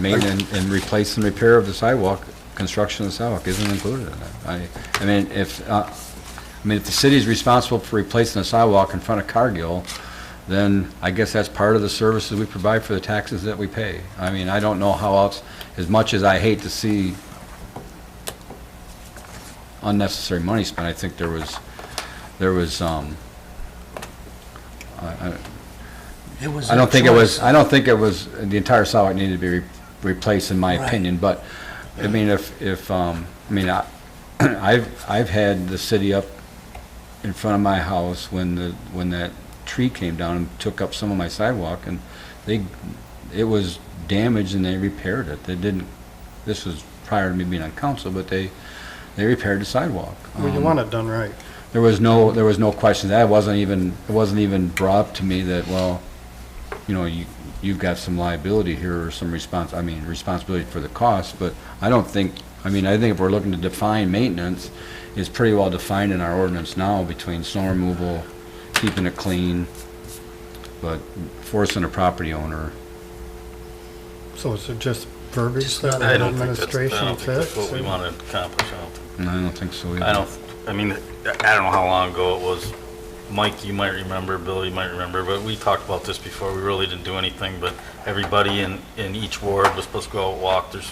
maintenance and replace and repair of the sidewalk, construction of the sidewalk isn't included in that. I mean, if the city's responsible for replacing a sidewalk in front of Cargill, then I guess that's part of the services we provide for the taxes that we pay. I mean, I don't know how else, as much as I hate to see unnecessary money spent, I think there was I don't think it was the entire sidewalk needed to be replaced, in my opinion, but I mean, I've had the city up in front of my house when that tree came down and took up some of my sidewalk, and it was damaged and they repaired it. This was prior to me being on council, but they repaired the sidewalk. Well, you want it done right. There was no question. It wasn't even brought up to me that, well, you've got some liability here or some responsibility for the cost, but I think if we're looking to define maintenance, it's pretty well defined in our ordinance now between snow removal, keeping it clean, but forcing a property owner. So is it just verbiage that I an don't think administration that's fits? what we want to accomplish. I don't think so either. I don't know how long ago it was. Mike, you might remember, Bill, you might remember, but we talked about this before. We really didn't do anything, but everybody in each ward was supposed to go out and walk their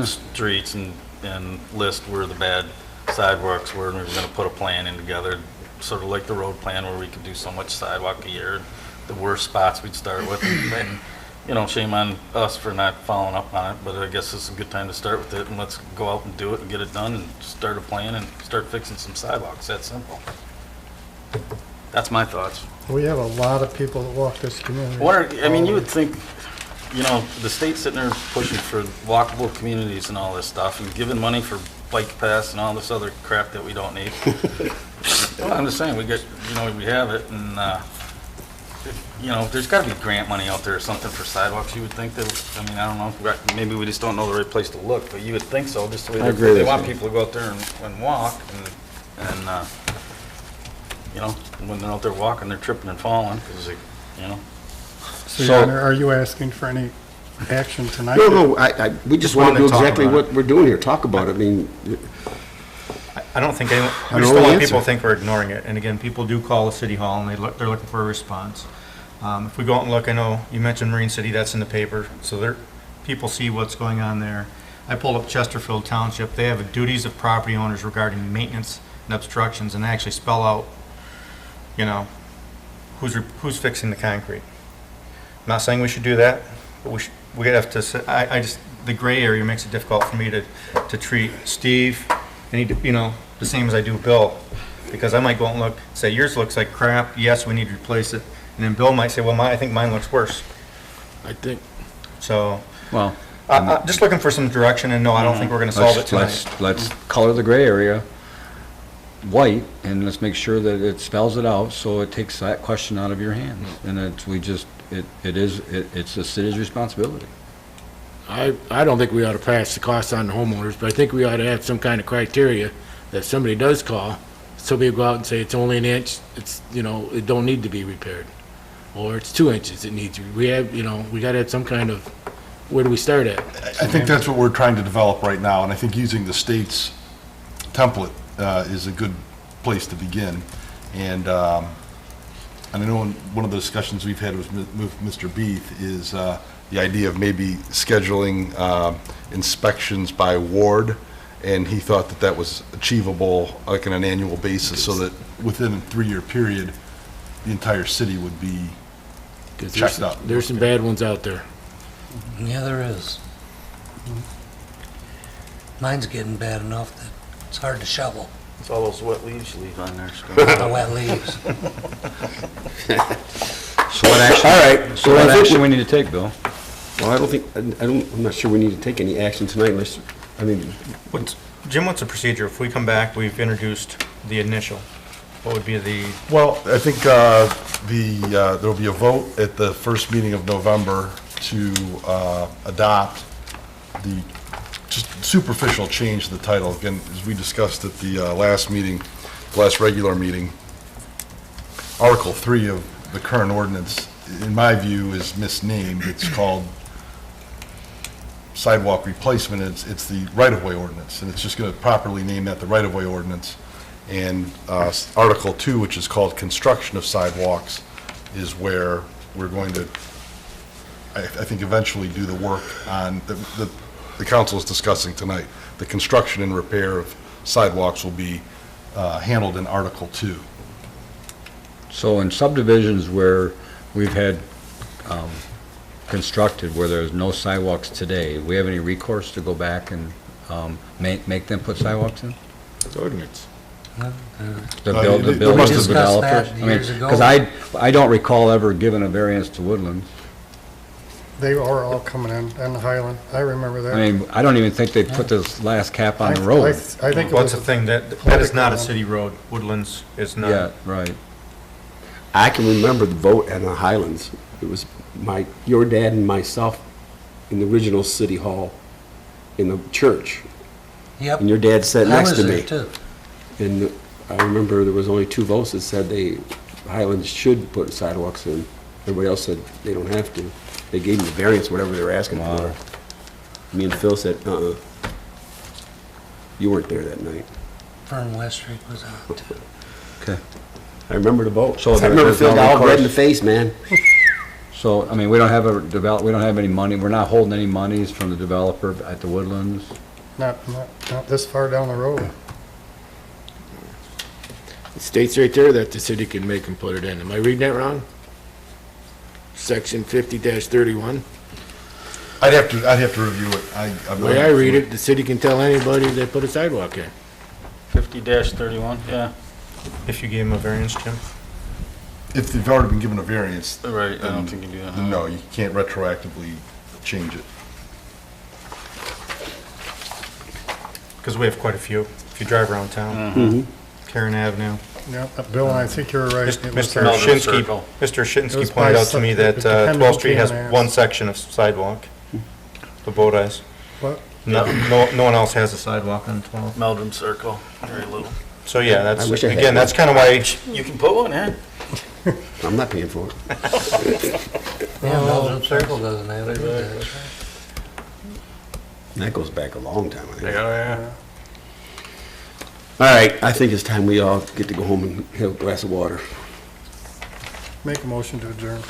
streets and list where the bad sidewalks were, and we were going to put a plan in together, sort of like the road plan where we could do so much sidewalk a year. The worst spots we'd start with, and shame on us for not following up on it, but I guess it's a good time to start with it, and let's go out and do it and get it done and start a plan and start fixing some sidewalks. That simple. That's my thoughts. We have a lot of people that walk this community. You would think, the state's sitting there pushing for walkable communities and all this stuff and giving money for bike paths and all this other crap that we don't need. Well, I'm just saying, we have it, and, there's got to be grant money out there or something for sidewalks. You would think that, I don't know, maybe we just don't know the right place to look, but you would think so, just the way they want people to go out there and walk, and when they're out there walking, they're tripping and falling, because So, Your Honor, are you asking for any action tonight? No, we just want to do exactly what we're doing here, talk about it. I don't think anyone, we just don't want people to think we're ignoring it. And again, people do call the city hall and they're looking for a response. If we go out and look, I know you mentioned Marine City, that's in the paper, so people see what's going on there. I pulled up Chesterfield Township. They have duties of property owners regarding maintenance and obstructions, and they actually spell out, who's fixing the concrete. I'm not saying we should do that, but we have to. The gray area makes it difficult for me to treat Steve, and the same as I do Bill, because I might go out and look, say yours looks like crap. Yes, we need to replace it, and then Bill might say, well, I think mine looks worse. I think. So. Well. Just looking for some direction, and no, I don't think we're going to solve it tonight. Let's color the gray area white, and let's make sure that it spells it out, so it takes that question out of your hands, and it's the city's responsibility. I don't think we ought to pass the cost on the homeowners, but I think we ought to have some kind of criteria that somebody does call, somebody go out and say it's only an inch, it don't need to be repaired, or it's 2 inches it needs. We got to have some kind of, where do we start at? I think that's what we're trying to develop right now, and I think using the state's template is a good place to begin. And I know one of the discussions we've had with Mr. Beath is the idea of maybe scheduling inspections by ward And he thought that that was achievable, like on an annual basis, so that within a 3-year period, the entire city would be 'Cause checked out. There's some bad ones out there. Yeah, there is. Mine's getting bad enough that it's hard to shovel. It's all those wet leaves you leave on there. The wet leaves. So what action? All right. So what action we need to take, Bill? Well, I'm not sure we need to take any action tonight unless, I mean, Jim, what's the procedure? If we come back, we've introduced the initial, what would be the, Well, I think there'll be a vote at the first meeting of November to adopt the just superficial change to the title. Again, as we discussed at the last meeting, the last regular meeting, Article 3 of the current ordinance, in my view, is misnamed. It's called sidewalk replacement. It's the right-of-way ordinance, and it's just going to properly name that the right-of-way ordinance. And Article 2, which is called construction of sidewalks, is where we're going to, I think, eventually do the work on, the council is discussing tonight. The construction and repair of sidewalks will be handled in Article 2. So in subdivisions where we've had constructed, where there's no sidewalks today, we have any recourse to go back and make them put sidewalks in? It's ordinance. The There builders, must the have been- developers? I mean, years ago. because I don't recall ever giving a variance to Woodlands. They are all coming in, and the Highland, I remember that. I mean, I don't even think they put this last cap on the I road. think it what's was, the thing, that is not a city road. Woodlands is not. Yeah, right. I can remember the vote at the Highlands. It was your dad and myself in the original city hall in the church. Yep. And your dad sat I next was to there me. too. And I remember there was only 2 votes that said Highlands should put sidewalks in. Everybody else said they don't have to. They gave them the variance, whatever they were asking for. Me and Phil said, You weren't there that night. Fern Westry was out too. Okay. I remember the vote. So I remember there's Phil no got all red in the recourse? face, man. So, I mean, we don't have we don't have any money, we're not holding any monies from the developer at the Woodlands? not this far down the road. It states right there that the city can make and put it in. Am I reading that wrong? Section 50-31. I'd have to review it. The way I read it, the city can tell anybody they put a sidewalk in. 50-31, yeah. If you gave him a variance, Jim? If they've already been given a variance, Right, I then don't think you do that. then no, you can't retroactively change it. Because we have quite a few. If you drive around town, Mm-hmm. Karen Avenue. Yeah, Bill, I think you're right. It was Mr. there. Shinsky, It Mr. Shinsky was pointed by out to me it that depended 12th on Street has Karen Ave. one section of sidewalk, the boat eyes. What? No one else has a sidewalk on 12th. Meldrum Circle, very little. So yeah, that's, I wish I had again, one. that's kind of why, You can put one in. I'm not paying for it. Yeah, Meldrum Circle doesn't have it. That's right. That goes back a long time, I think. Yeah. All right, I think it's time we all get to go home and have a glass of water. Make a motion to adjourn.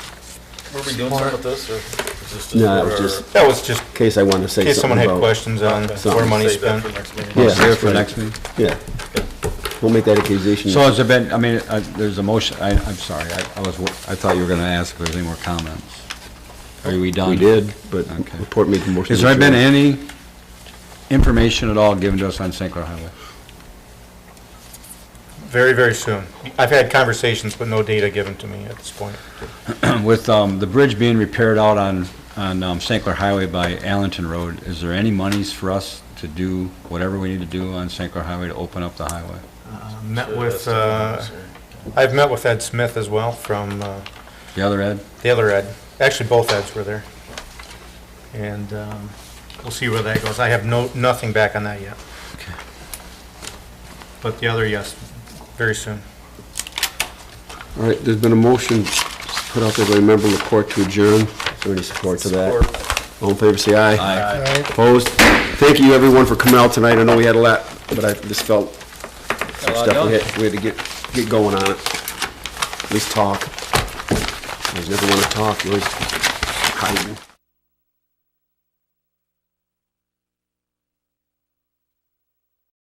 Were we doing something with this, or is this just? No, it for was our- just that was just in case I wanted to say in case someone something had about. questions on Okay. where money's Save that spent. for next meeting. Yeah, Save it for right. next meeting? Yeah. We'll make that accusation. So has there been, I mean, there's a motion, I'm sorry, I thought you were gonna ask if there was any more comments. Are we done? We did, but Okay. report made the motion. Has there been any information at all given to us on St. Clair Highway? Very, very soon. I've had conversations, but no data given to me at this point. With the bridge being repaired out on St. Clair Highway by Allenton Road, is there any monies for us to do whatever we need to do on St. Clair Highway to open up the highway? I've met with Ed Smith as well from The other Ed? the other Ed. Actually, both Eds were there. And we'll see where that goes. I have nothing back on that yet. Okay. But the other, yes, very soon. All right, there's been a motion put out there by a member of the court to adjourn. Is there any support to that? All in favor, say aye. Aye. Opposed? Thank you, everyone, for coming out tonight. I know we had a lot, but I just felt some stuff we had to get going on it. At least talk. You always never want to talk, you always hiding.